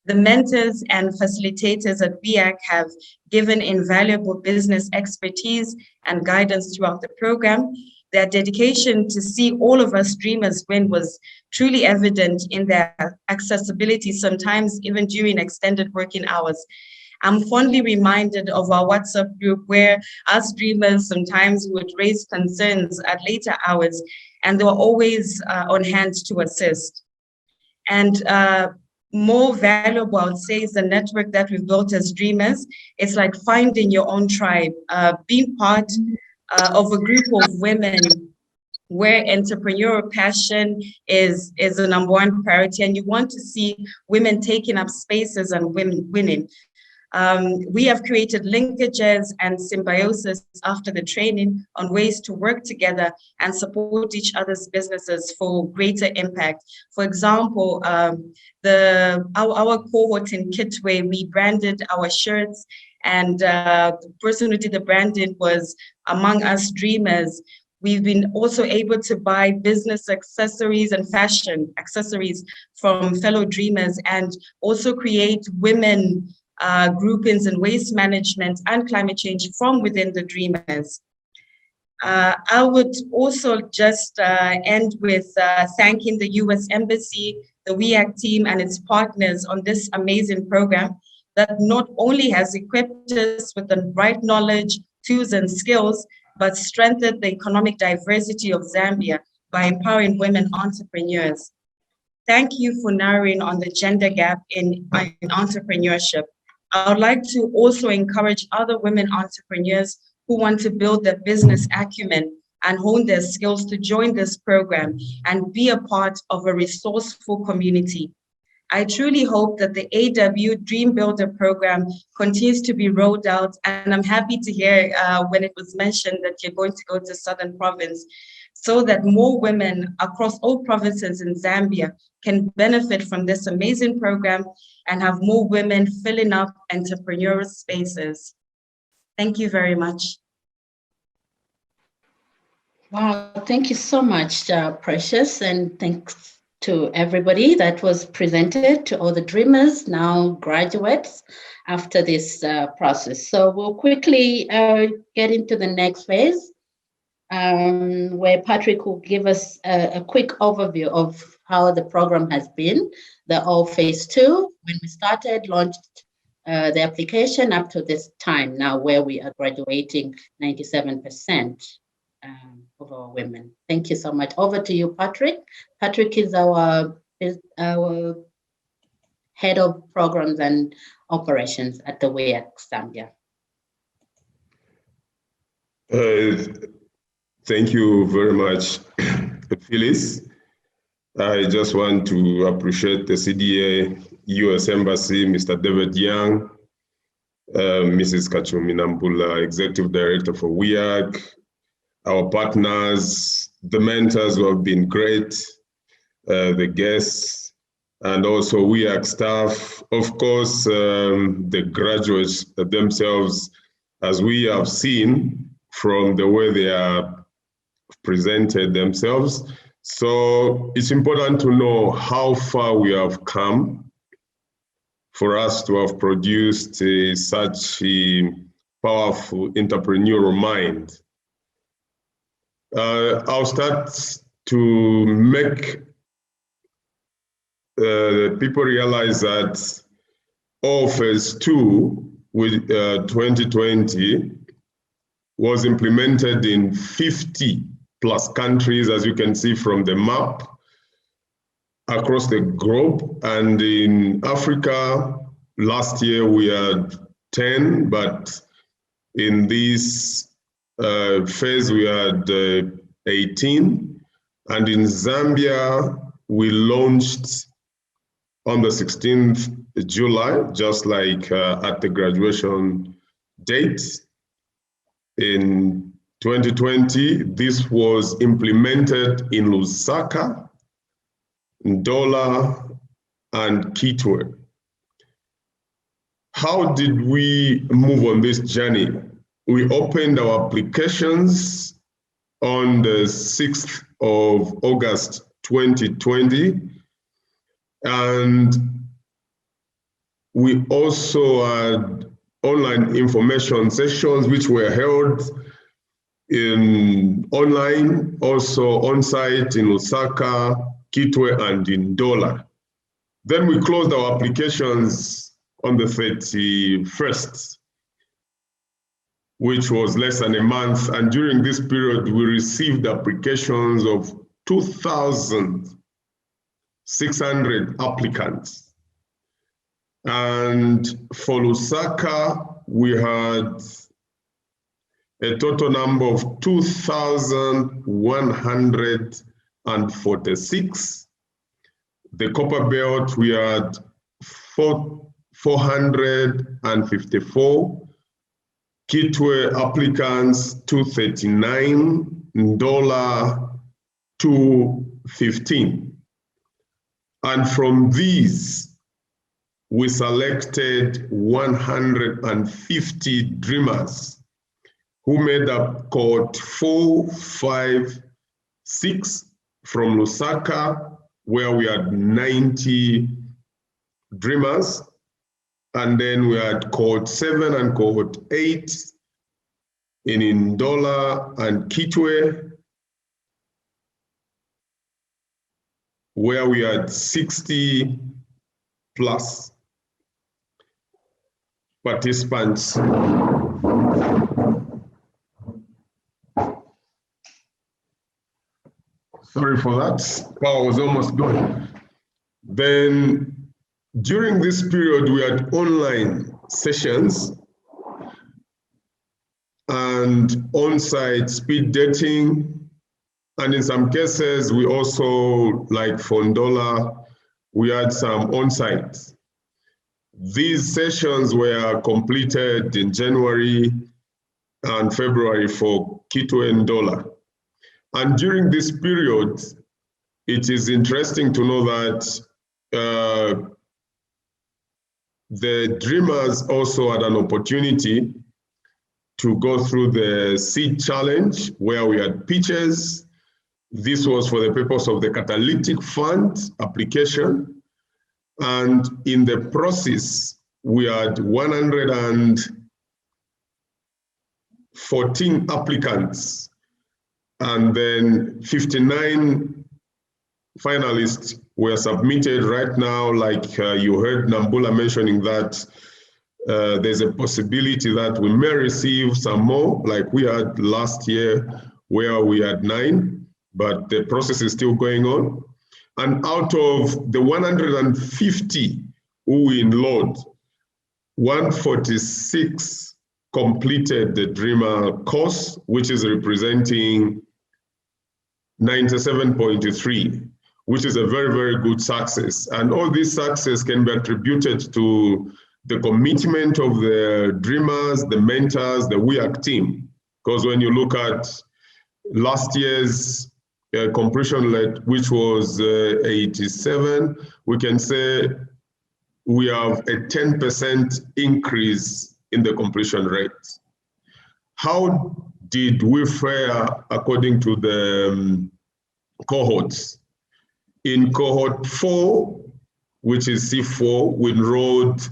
The mentors and facilitators at WEAC have given invaluable business expertise and guidance throughout the program. Their dedication to see all of us dreamers win was truly evident in their accessibility, sometimes even during extended working hours. I'm fondly reminded of our WhatsApp group where us dreamers sometimes would raise concerns at later hours, and they were always on hand to assist. And more valuable, I would say, is the network that we've built as dreamers. It's like finding your own tribe, being part of a group of women where entrepreneurial passion is the number one priority, and you want to see women taking up spaces and women winning. We have created linkages and symbiosis after the training on ways to work together and support each other's businesses for greater impact. For example, our cohort in Kitwe, we branded our shirts, and the person who did the branding was among us dreamers. We've been also able to buy business accessories and fashion accessories from fellow dreamers, and also create women groupings in waste management and climate change from within the dreamers. I would also just end with thanking the U.S. Embassy, the WEAC team, and its partners on this amazing program that not only has equipped us with the right knowledge, tools, and skills, but strengthened the economic diversity of Zambia by empowering women entrepreneurs. Thank you for narrowing on the gender gap in entrepreneurship. I would like to also encourage other women entrepreneurs who want to build their business acumen and hone their skills to join this program and be a part of a resourceful community. I truly hope that the AW Dream Builder program continues to be rolled out, and I'm happy to hear when it was mentioned that you're going to go to Southern Province, so that more women across all provinces in Zambia can benefit from this amazing program and have more women filling up entrepreneurial spaces. Thank you very much. Wow, thank you so much, Precious, and thanks to everybody that was presented, to all the dreamers, now graduates, after this process. So we'll quickly get into the next phase, where Patrick will give us a quick overview of how the program has been, the whole phase 2, when we started, launched the application up to this time now, where we are graduating 97% of our women. Thank you so much. Over to you, Patrick. Patrick is our head of programs and operations at the WEAC Zambia. Thank you very much, Phyllis. I just want to appreciate the CDA US Embassy, Mr. David Young, Mrs. Kachumi Nambula, Executive Director for WEAC, our partners, the mentors who have been great, the guests, and also WEAC staff, of course, the graduates themselves, as we have seen from the way they are presented themselves. So it's important to know how far we have come for us to have produced such a powerful entrepreneurial mind. I'll start to make people realize that all phase 2 with 2020 was implemented in 50 plus countries, as you can see from the map, across the globe. And in Africa, last year we had 10, but in this phase we had 18. And in Zambia, we launched on the 16th July, just like at the graduation date. In 2020, this was implemented in Lusaka, Ndola, and Kitwe. How did we move on this journey? We opened our applications on the 6th of August 2020, and we also had online information sessions which were held in online, also on-site in Lusaka, Kitwe, and in Ndola. Then we closed our applications on the 31st, which was less than a month. And during this period, we received applications of 2,600 applicants. And for Lusaka, we had a total number of 2,146. The Copper Belt, we had 454. Kitwe applicants, 239. Ndola, 215. And from these, we selected 150 dreamers who made up cohort 4, 5, 6 from Lusaka, where we had 90 dreamers. And then we had cohort 7 and cohort 8 in Ndola and Kitwe, where we had 60 plus participants. Sorry for that, power was almost gone. Then during this period, we had online sessions, and and on-site speed dating. And in some cases, we also, like Fondola, we had some on-site. These sessions were completed in January and February for Kitwe and Ndola. And during this period, it is interesting to know that the dreamers also had an opportunity to go through the seed challenge where we had pitches. This was for the purpose of the catalytic fund application. And in the process, we had 114 applicants, and then 59 finalists were submitted. Right now, like you heard Nambula mentioning that there's a possibility that we may receive some more, like we had last year where we had 9, but the process is still going on. And out of the 150 who we enrolled, 146 completed the Dreamer course, which is representing 97.3, which is a very, very good success. And all this success can be attributed to the commitment of the Dreamers, the mentors, the WEAC team. Because when you look at last year's completion rate, which was 87, we can say we have a 10% increase in the completion rate. How did we fare according to the cohorts? In cohort 4, which is C4, we enrolled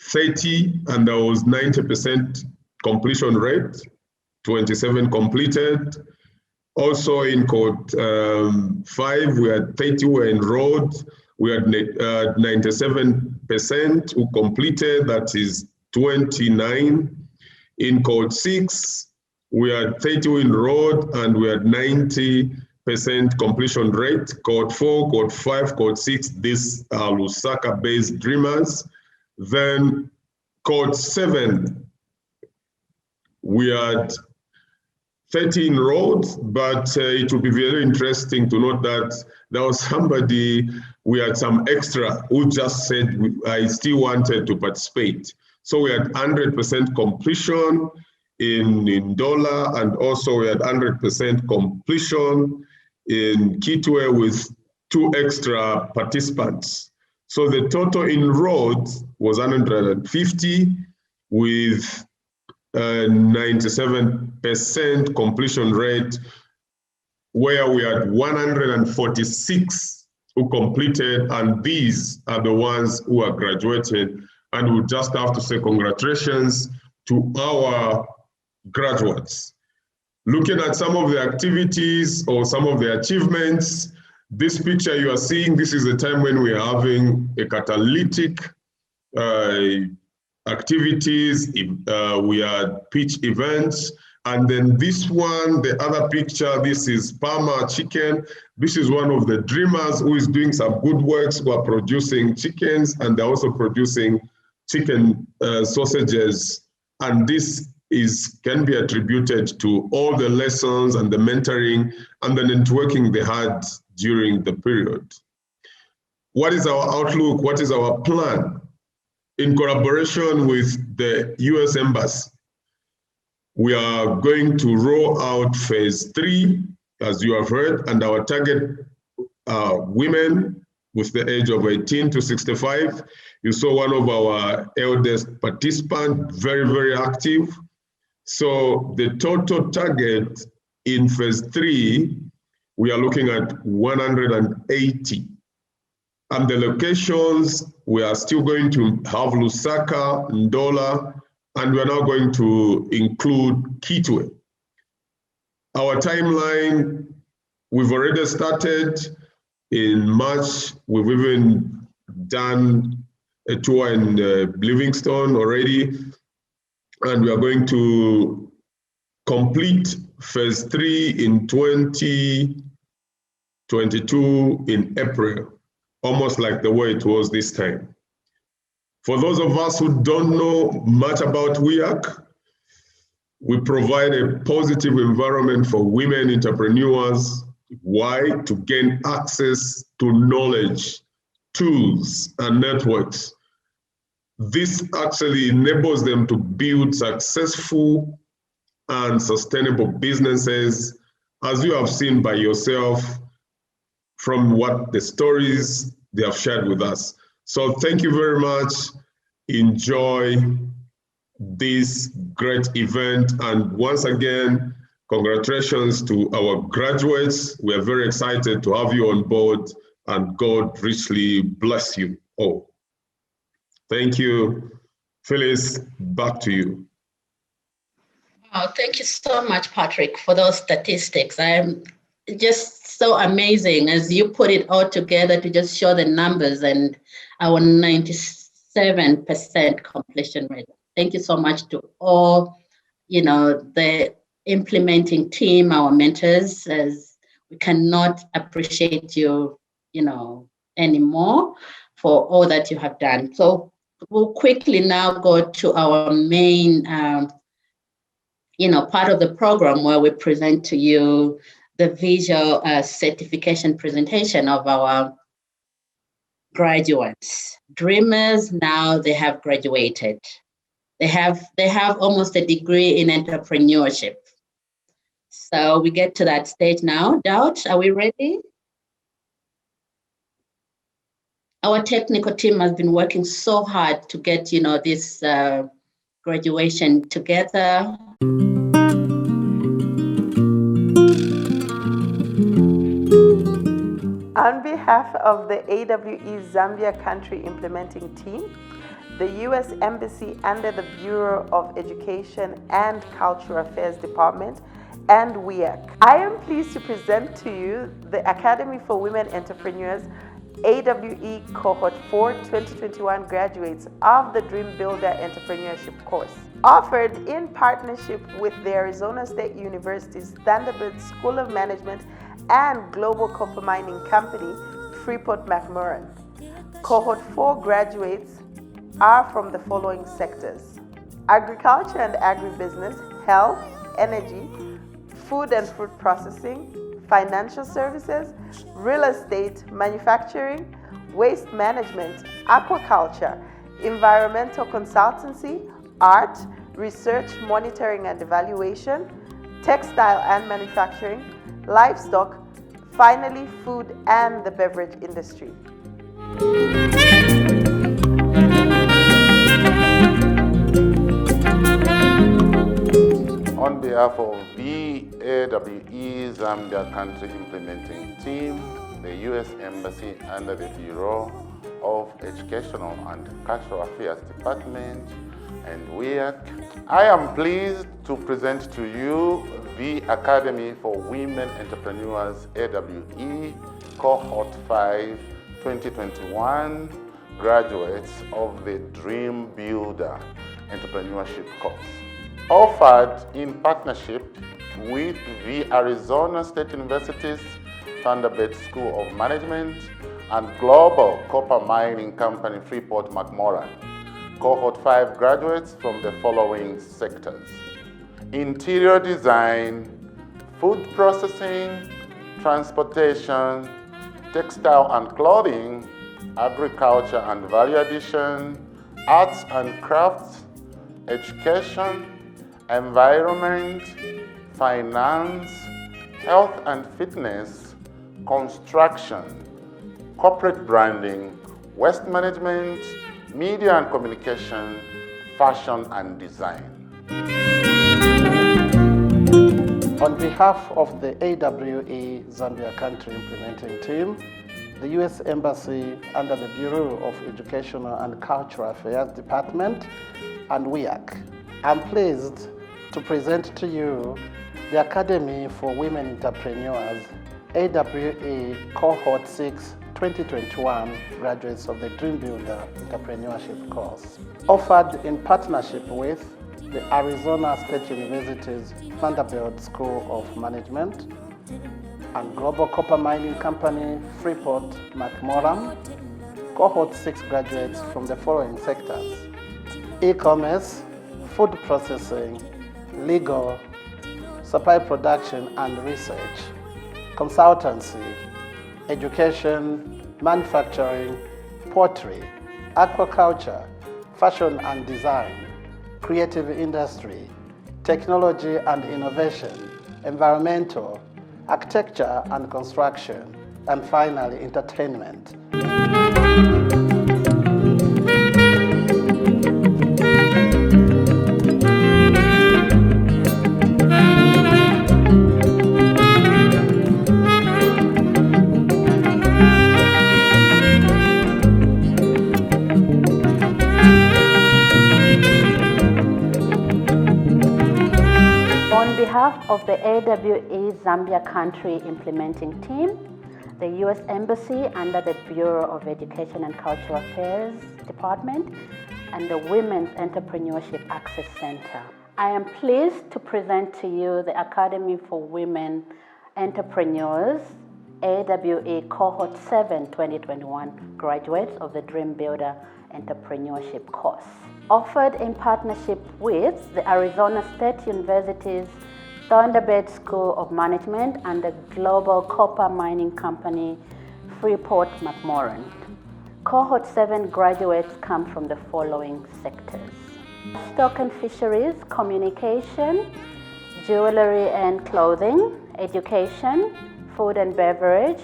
30, and there was 90% completion rate, 27 completed. Also in cohort 5, we had 30 were enrolled. We had 97% who completed, that is 29. In cohort 6, we had 30 who enrolled, and we had 90% completion rate. Cohort 4, cohort 5, cohort 6, these are Lusaka-based Dreamers. Then cohort 7, we had 30 enrolled, but it will be very interesting to note that there was somebody, we had some extra who just said, I still wanted to participate. So we had 100% completion in Ndola, and also we had 100% completion in Kitwe with 2 extra participants. So the total enrolled was 150 with 97% completion rate, where we had 146 who completed, and these are the ones who are graduated. And we just have to say congratulations to our graduates. Looking at some of the activities or some of the achievements, this picture you are seeing, this is the time when we are having a catalytic activities, we had pitch events, and then this one, the other picture, this is Parma Chicken. This is one of the Dreamers who is doing some good works, who are producing chickens, and they're also producing chicken sausages. And this can be attributed to all the lessons and the mentoring and the networking they had during the period. What is our outlook? What is our plan? In collaboration with the US Embassy, we are going to roll out phase 3, as you have heard, and our target women with the age of 18 to 65. You saw one of our eldest participants, very, very active. So the total target in phase 3, we are looking at 180. And the locations, we are still going to have Lusaka, Ndola, and we are now going to include Kitwe. Our timeline, we've already started in March. We've even done a tour in Livingstone already, and we are going to complete phase 3 in 2022 in April, almost like the way it was this time. For those of us who don't know much about WEAC, We provide a positive environment for women entrepreneurs. Why? To gain access to knowledge, tools, and networks. This actually enables them to build successful and sustainable businesses, as you have seen by yourself from what the stories they have shared with us. So thank you very much. Enjoy this great event. And once again, congratulations to our graduates. We are very excited to have you on board, and God richly bless you all. Thank you. Phyllis, back to you. Oh, thank you so much, Patrick, for those statistics. I'm just so amazing as you put it all together to just show the numbers and our 97% completion rate. Thank you so much to all, the implementing team, our mentors, as we cannot appreciate you, anymore for all that you have done. So we'll quickly now go to our main, part of the program where we present to you the visual certification presentation of our graduates. Dreamers, now they have graduated. They have almost a degree in entrepreneurship. So we get to that stage now. Doubt, are we ready? Our technical team has been working so hard to get, this graduation together. On behalf of the AWE Zambia Country Implementing Team, the U.S. Embassy under the Bureau of Education and Cultural Affairs Department, and WEAC, I am pleased to present to you the Academy for Women Entrepreneurs AWE Cohort 4 2021 graduates of the Dream Builder Entrepreneurship course, offered in partnership with the Arizona State University's Thunderbird School of Management and Global Copper Mining Company, Freeport-McMoRan. Cohort 4 graduates are from the following sectors: agriculture and agribusiness, health, energy, food and fruit processing, financial services, real estate, manufacturing, waste management, aquaculture, environmental consultancy, art, research, monitoring and evaluation, textile and manufacturing, livestock, finally food and the beverage industry. On behalf of the AWE Zambia Country Implementing Team, the U.S. Embassy under the Bureau of Educational and Cultural Affairs Department, and WEAC, I am pleased to present to you the Academy for Women Entrepreneurs AWE Cohort 5 2021 graduates of the Dream Builder Entrepreneurship course, offered in partnership with the Arizona State University's Thunderbird School of Management and Global Copper Mining Company Freeport-McMoRan. Cohort 5 graduates from the following sectors: interior design, food processing, transportation, textile and clothing, agriculture and value addition, arts and crafts, education, environment, finance, health and fitness, construction, corporate branding, waste management, media and communication, fashion and design. On behalf of the AWE Zambia Country Implementing Team, the U.S. Embassy under the Bureau of Educational and Cultural Affairs Department, and WEAC, I'm pleased to present to you the Academy for Women Entrepreneurs AWE Cohort 6 2021 graduates of the Dream Builder Entrepreneurship course, offered in partnership with the Arizona State University's Thunderbird School of Management and Global Copper Mining Company Freeport-McMoRan. Cohort 6 graduates from the following sectors: e-commerce, food processing, legal, supply production and research, consultancy, education, manufacturing, pottery, aquaculture, fashion and design, creative industry, technology and innovation, environmental, architecture and construction, and finally, entertainment. On behalf of the AWE Zambia Country Implementing Team, the U.S. Embassy under the Bureau of Education and Cultural Affairs Department, and the Women's Entrepreneurship Access Center, I am pleased to present to you the Academy for Women Entrepreneurs, AWE Cohort 7 2021 graduates of the Dream Builder Entrepreneurship course, offered in partnership with the Arizona State University's Thunderbird School of Management and the global copper mining company Freeport-McMoRan. Cohort 7 graduates come from the following sectors: stock and fisheries, communication, jewelry and clothing, education, food and beverage,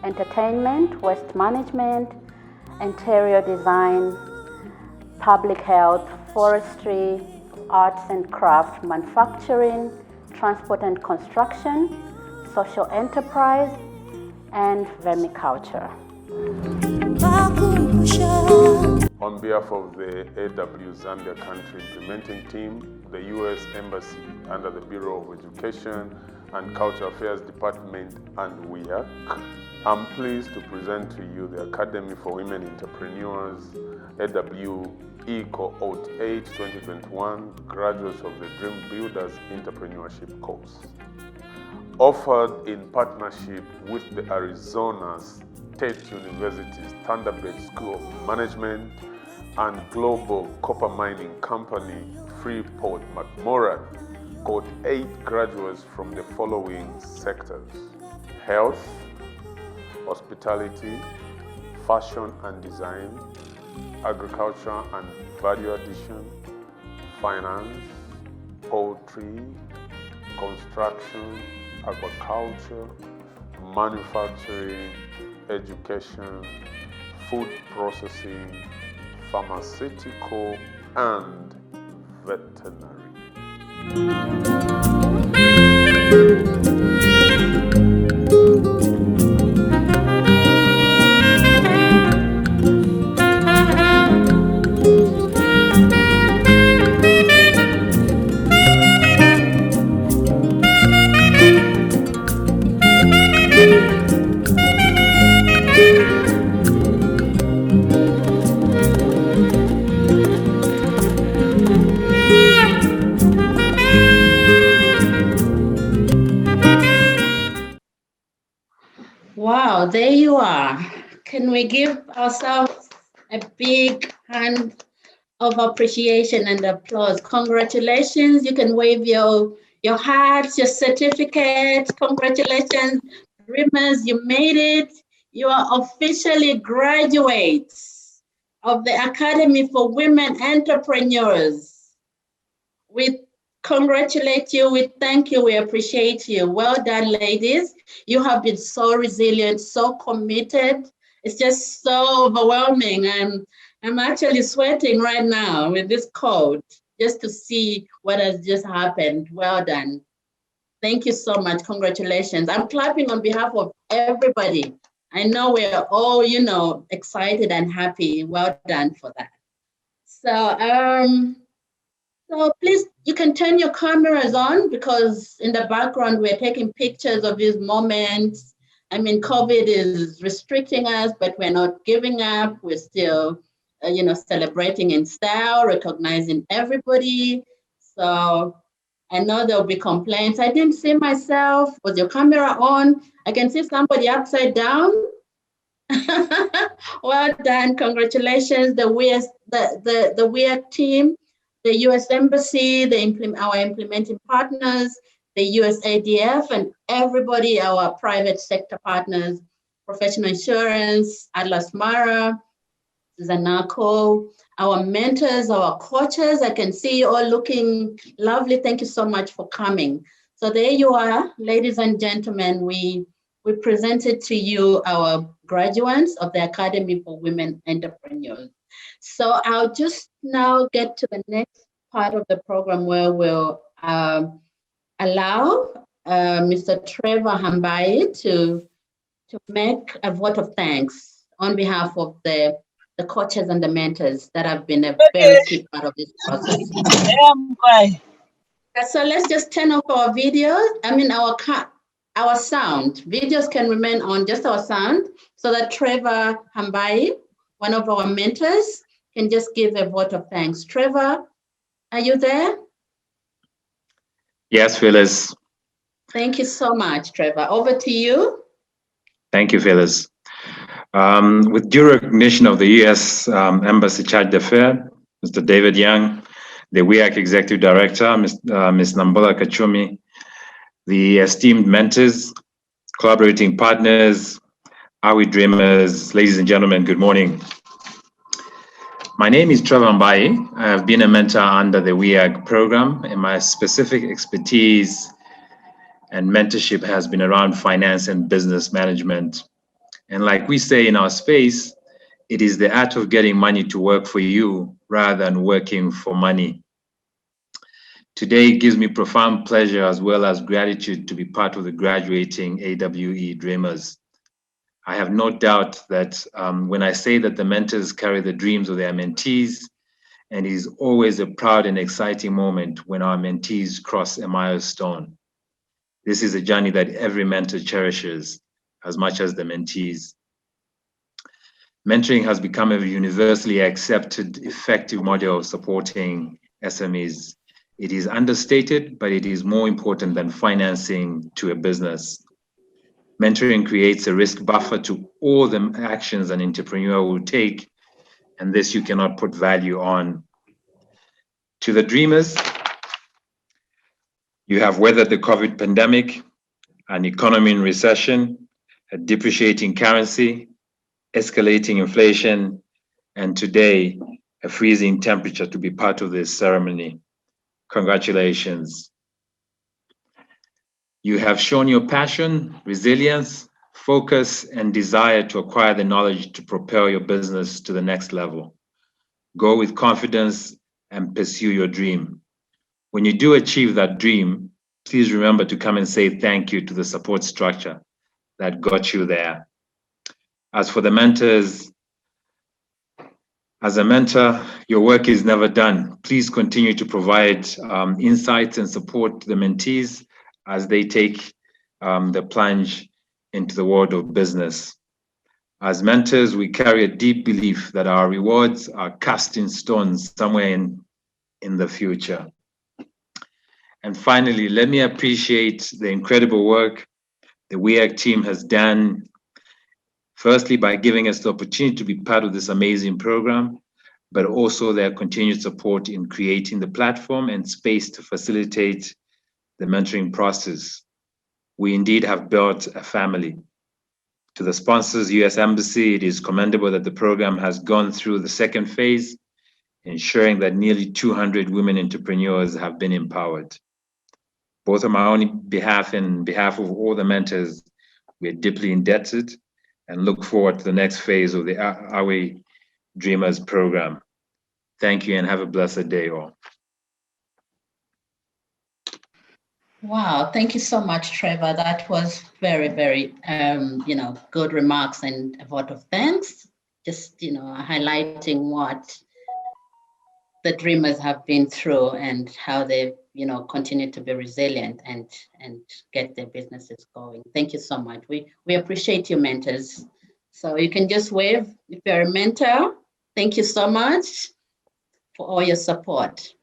entertainment, waste management, interior design, public health, forestry, arts and craft, manufacturing, transport and construction, social enterprise, and vermiculture. On behalf of the AW Zambia Country Implementing Team, the U.S. Embassy under the Bureau of Education and Cultural Affairs Department, and WIAC, I'm pleased to present to you the Academy for Women Entrepreneurs, AWE Cohort 8 2021 graduates of the Dream Builders Entrepreneurship course, offered in partnership with the Arizona State University's Thunderbird School of Management and global copper mining company Freeport-McMoRan. Cohort 8 graduates from the following sectors: health, hospitality, fashion and design, agriculture and value addition, finance, poultry, construction, aquaculture, manufacturing, education, food processing, pharmaceutical, and veterinary. Wow, there you are. Can we give ourselves a big hand of appreciation and applause? Congratulations. You can wave your hats, your certificates. Congratulations, Dreamers, you made it. You are officially graduates of the Academy for Women Entrepreneurs. We congratulate you, we thank you, we appreciate you. Well done, ladies. You have been so resilient, so committed. It's just so overwhelming. I'm actually sweating right now with this cold just to see what has just happened. Well done. Thank you so much. Congratulations. I'm clapping on behalf of everybody. I know we're all, excited and happy. Well done for that. So please, you can turn your cameras on because in the background, we're taking pictures of these moments. I mean, COVID is restricting us, but we're not giving up. We're still, celebrating in style, recognizing everybody. So I know there'll be complaints. I didn't see myself. Was your camera on? I can see somebody upside down. Well done. Congratulations, the WIAC team. the US Embassy, our implementing partners, the USADF, and everybody, our private sector partners, Professional Insurance, Atlas Mara, Zanaco, our mentors, our coaches. I can see you all looking lovely. Thank you so much for coming. So there you are, ladies and gentlemen. We presented to you our graduates of the Academy for Women Entrepreneurs. So I'll just now get to the next part of the program where we'll allow Mr. Trevor Hambai to make a vote of thanks on behalf of the coaches and the mentors that have been a very key part of this process. So let's just turn off our videos. I mean, our sound. Videos can remain on, just our sound, so that Trevor Hambai, one of our mentors, can just give a vote of thanks. Trevor, are you there? Yes, Phyllis. Thank you so much, Trevor. Over to you. Thank you, Phyllis. With due recognition of the U.S. Embassy Charge d'Affaires, Mr. David Young, the WEAC Executive Director, Ms. Nambula Kachumi, the esteemed mentors, collaborating partners, Are We Dreamers, ladies and gentlemen, good morning. My name is Trevor Mbai. I have been a mentor under the WEAC program, and my specific expertise and mentorship has been around finance and business management. And like we say in our space, it is the art of getting money to work for you rather than working for money. Today it gives me profound pleasure as well as gratitude to be part of the graduating AWE Dreamers. I have no doubt that when I say that the mentors carry the dreams of their mentees, and it is always a proud and exciting moment when our mentees cross a milestone. This is a journey that every mentor cherishes as much as the mentees. Mentoring has become a universally accepted, effective model of supporting SMEs. It is understated, but it is more important than financing to a business. Mentoring creates a risk buffer to all the actions an entrepreneur will take, and this you cannot put value on. To the dreamers, you have weathered the COVID pandemic, an economy in recession, a depreciating currency, escalating inflation, and today, a freezing temperature to be part of this ceremony. Congratulations. You have shown your passion, resilience, focus, and desire to acquire the knowledge to propel your business to the next level. Go with confidence and pursue your dream. When you do achieve that dream, please remember to come and say thank you to the support structure that got you there. As for the mentors, as a mentor, your work is never done. Please continue to provide insights and support to the mentees as they take the plunge into the world of business. As mentors, we carry a deep belief that our rewards are cast in stone somewhere in the future. And finally, let me appreciate the incredible work the WEAC team has done, firstly by giving us the opportunity to be part of this amazing program, but also their continued support in creating the platform and space to facilitate the mentoring process. We indeed have built a family. To the sponsors, US Embassy, it is commendable that the program has gone through the second phase, ensuring that nearly 200 women entrepreneurs have been empowered. Both on my own behalf and behalf of all the mentors, we are deeply indebted and look forward to the next phase of the Are We Dreamers program. Thank you and have a blessed day all. Wow, thank you so much, Trevor. That was very, very, good remarks and a vote of thanks. Just, highlighting what the dreamers have been through and how they've, continue to be resilient and get their businesses going. Thank you so much. We appreciate you, mentors. So you can just wave if you're a mentor. Thank you so much for all your support.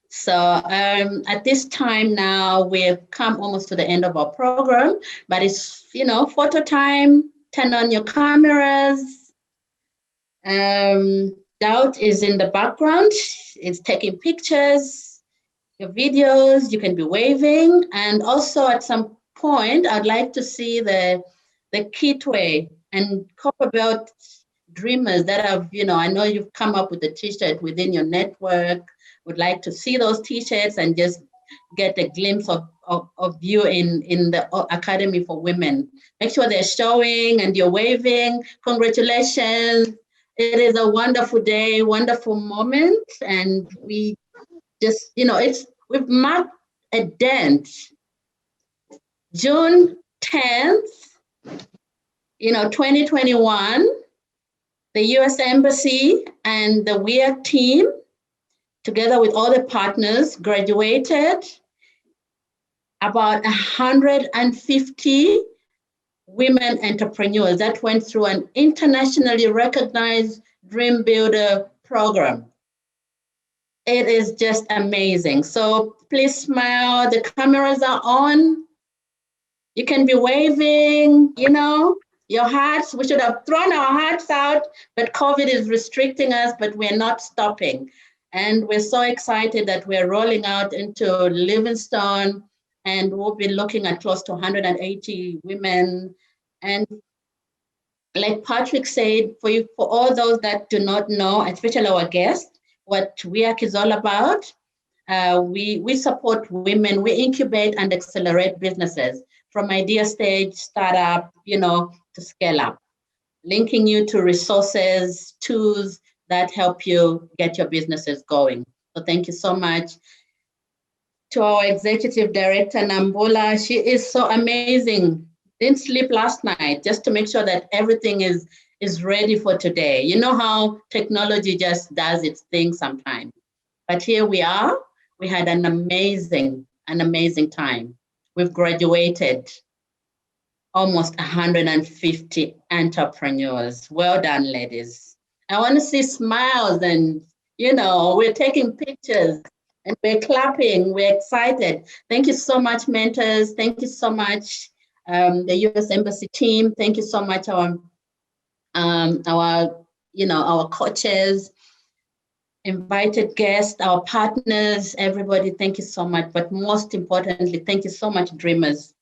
So at this time now, we've come almost to the end of our program, but it's, photo time. Turn on your cameras. Doubt is in the background. It's taking pictures, your videos, you can be waving. And also at some point, I'd like to see the kitway and copper belt dreamers that have, I know you've come up with a t-shirt within your network. Would like to see those t-shirts and just get a glimpse of you in the Academy for Women. Make sure they're showing and you're waving. Congratulations. It is a wonderful day, wonderful moment. And we just, we've marked a dent. June 10th, 2021, the US Embassy and the WEAC team, together with all the partners, graduated about 150 women entrepreneurs that went through an internationally recognized Dream Builder program. It is just amazing. So please smile. The cameras are on. You can be waving, your hearts. We should have thrown our hearts out, but COVID is restricting us, but we're not stopping. And we're so excited that we're rolling out into Livingstone, and we'll be looking at close to 180 women. And like Patrick said, for all those that do not know, especially our guests, what WEAC is all about, we support women, we incubate and accelerate businesses from idea stage, startup, to scale up, linking you to resources, tools that help you get your businesses going. So thank you so much. To our executive director, Nambula, she is so amazing. Didn't sleep last night just to make sure that everything is ready for today. You know how technology just does its thing sometimes. But here we are. We had an amazing time. We've graduated almost 150 entrepreneurs. Well done, ladies. I want to see smiles and, we're taking pictures and we're clapping. We're excited. Thank you so much, mentors. Thank you so much, the U.S. Embassy team. Thank you so much, our coaches, invited guests, our partners, everybody. Thank you so much. But most importantly, thank you so much, dreamers.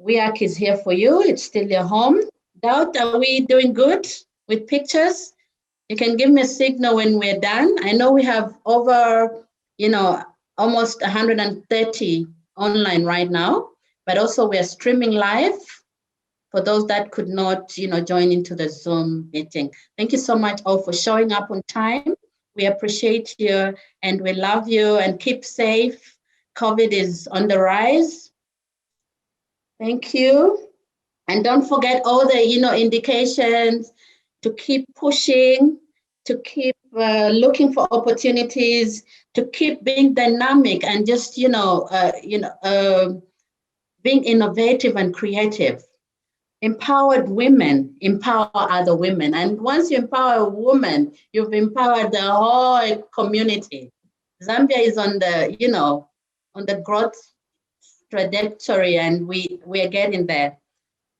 WEAC is here for you. It's still your home. Doubt, are we doing good with pictures? You can give me a signal when we're done. I know we have over, almost 130 online right now, but also we're streaming live for those that could not, join into the Zoom meeting. Thank you so much all for showing up on time. We appreciate you and we love you, and keep safe. COVID is on the rise. Thank you. And don't forget all the, indications to keep pushing, to keep looking for opportunities, to keep being dynamic and just, being innovative and creative. Empowered women empower other women. And once you empower a woman, you've empowered the whole community. Zambia is on the, on the growth trajectory, and we're getting there.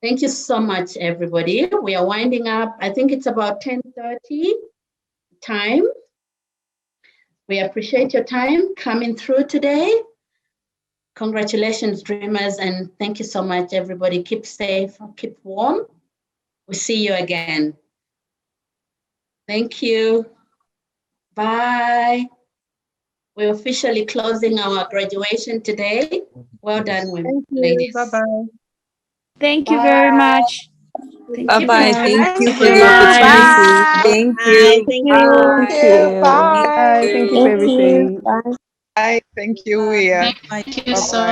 Thank you so much, everybody. We are winding up. I think it's about 10:30 time. We appreciate your time coming through today. Congratulations, dreamers, and thank you so much, everybody. Keep safe, keep warm. We'll see you again. Thank you. Bye. We're officially closing our graduation today. Well done, women, ladies. Bye-bye. Thank you very much. Bye-bye. Thank you for the Bye. opportunity. Thank you. Thank Bye. you. Bye. Thank you for everything. Bye. Thank you. Thank you so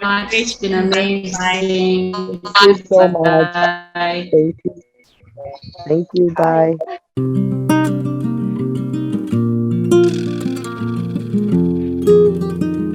much. It's been amazing. Thank you so much. Bye. Thank you. Thank you. Bye.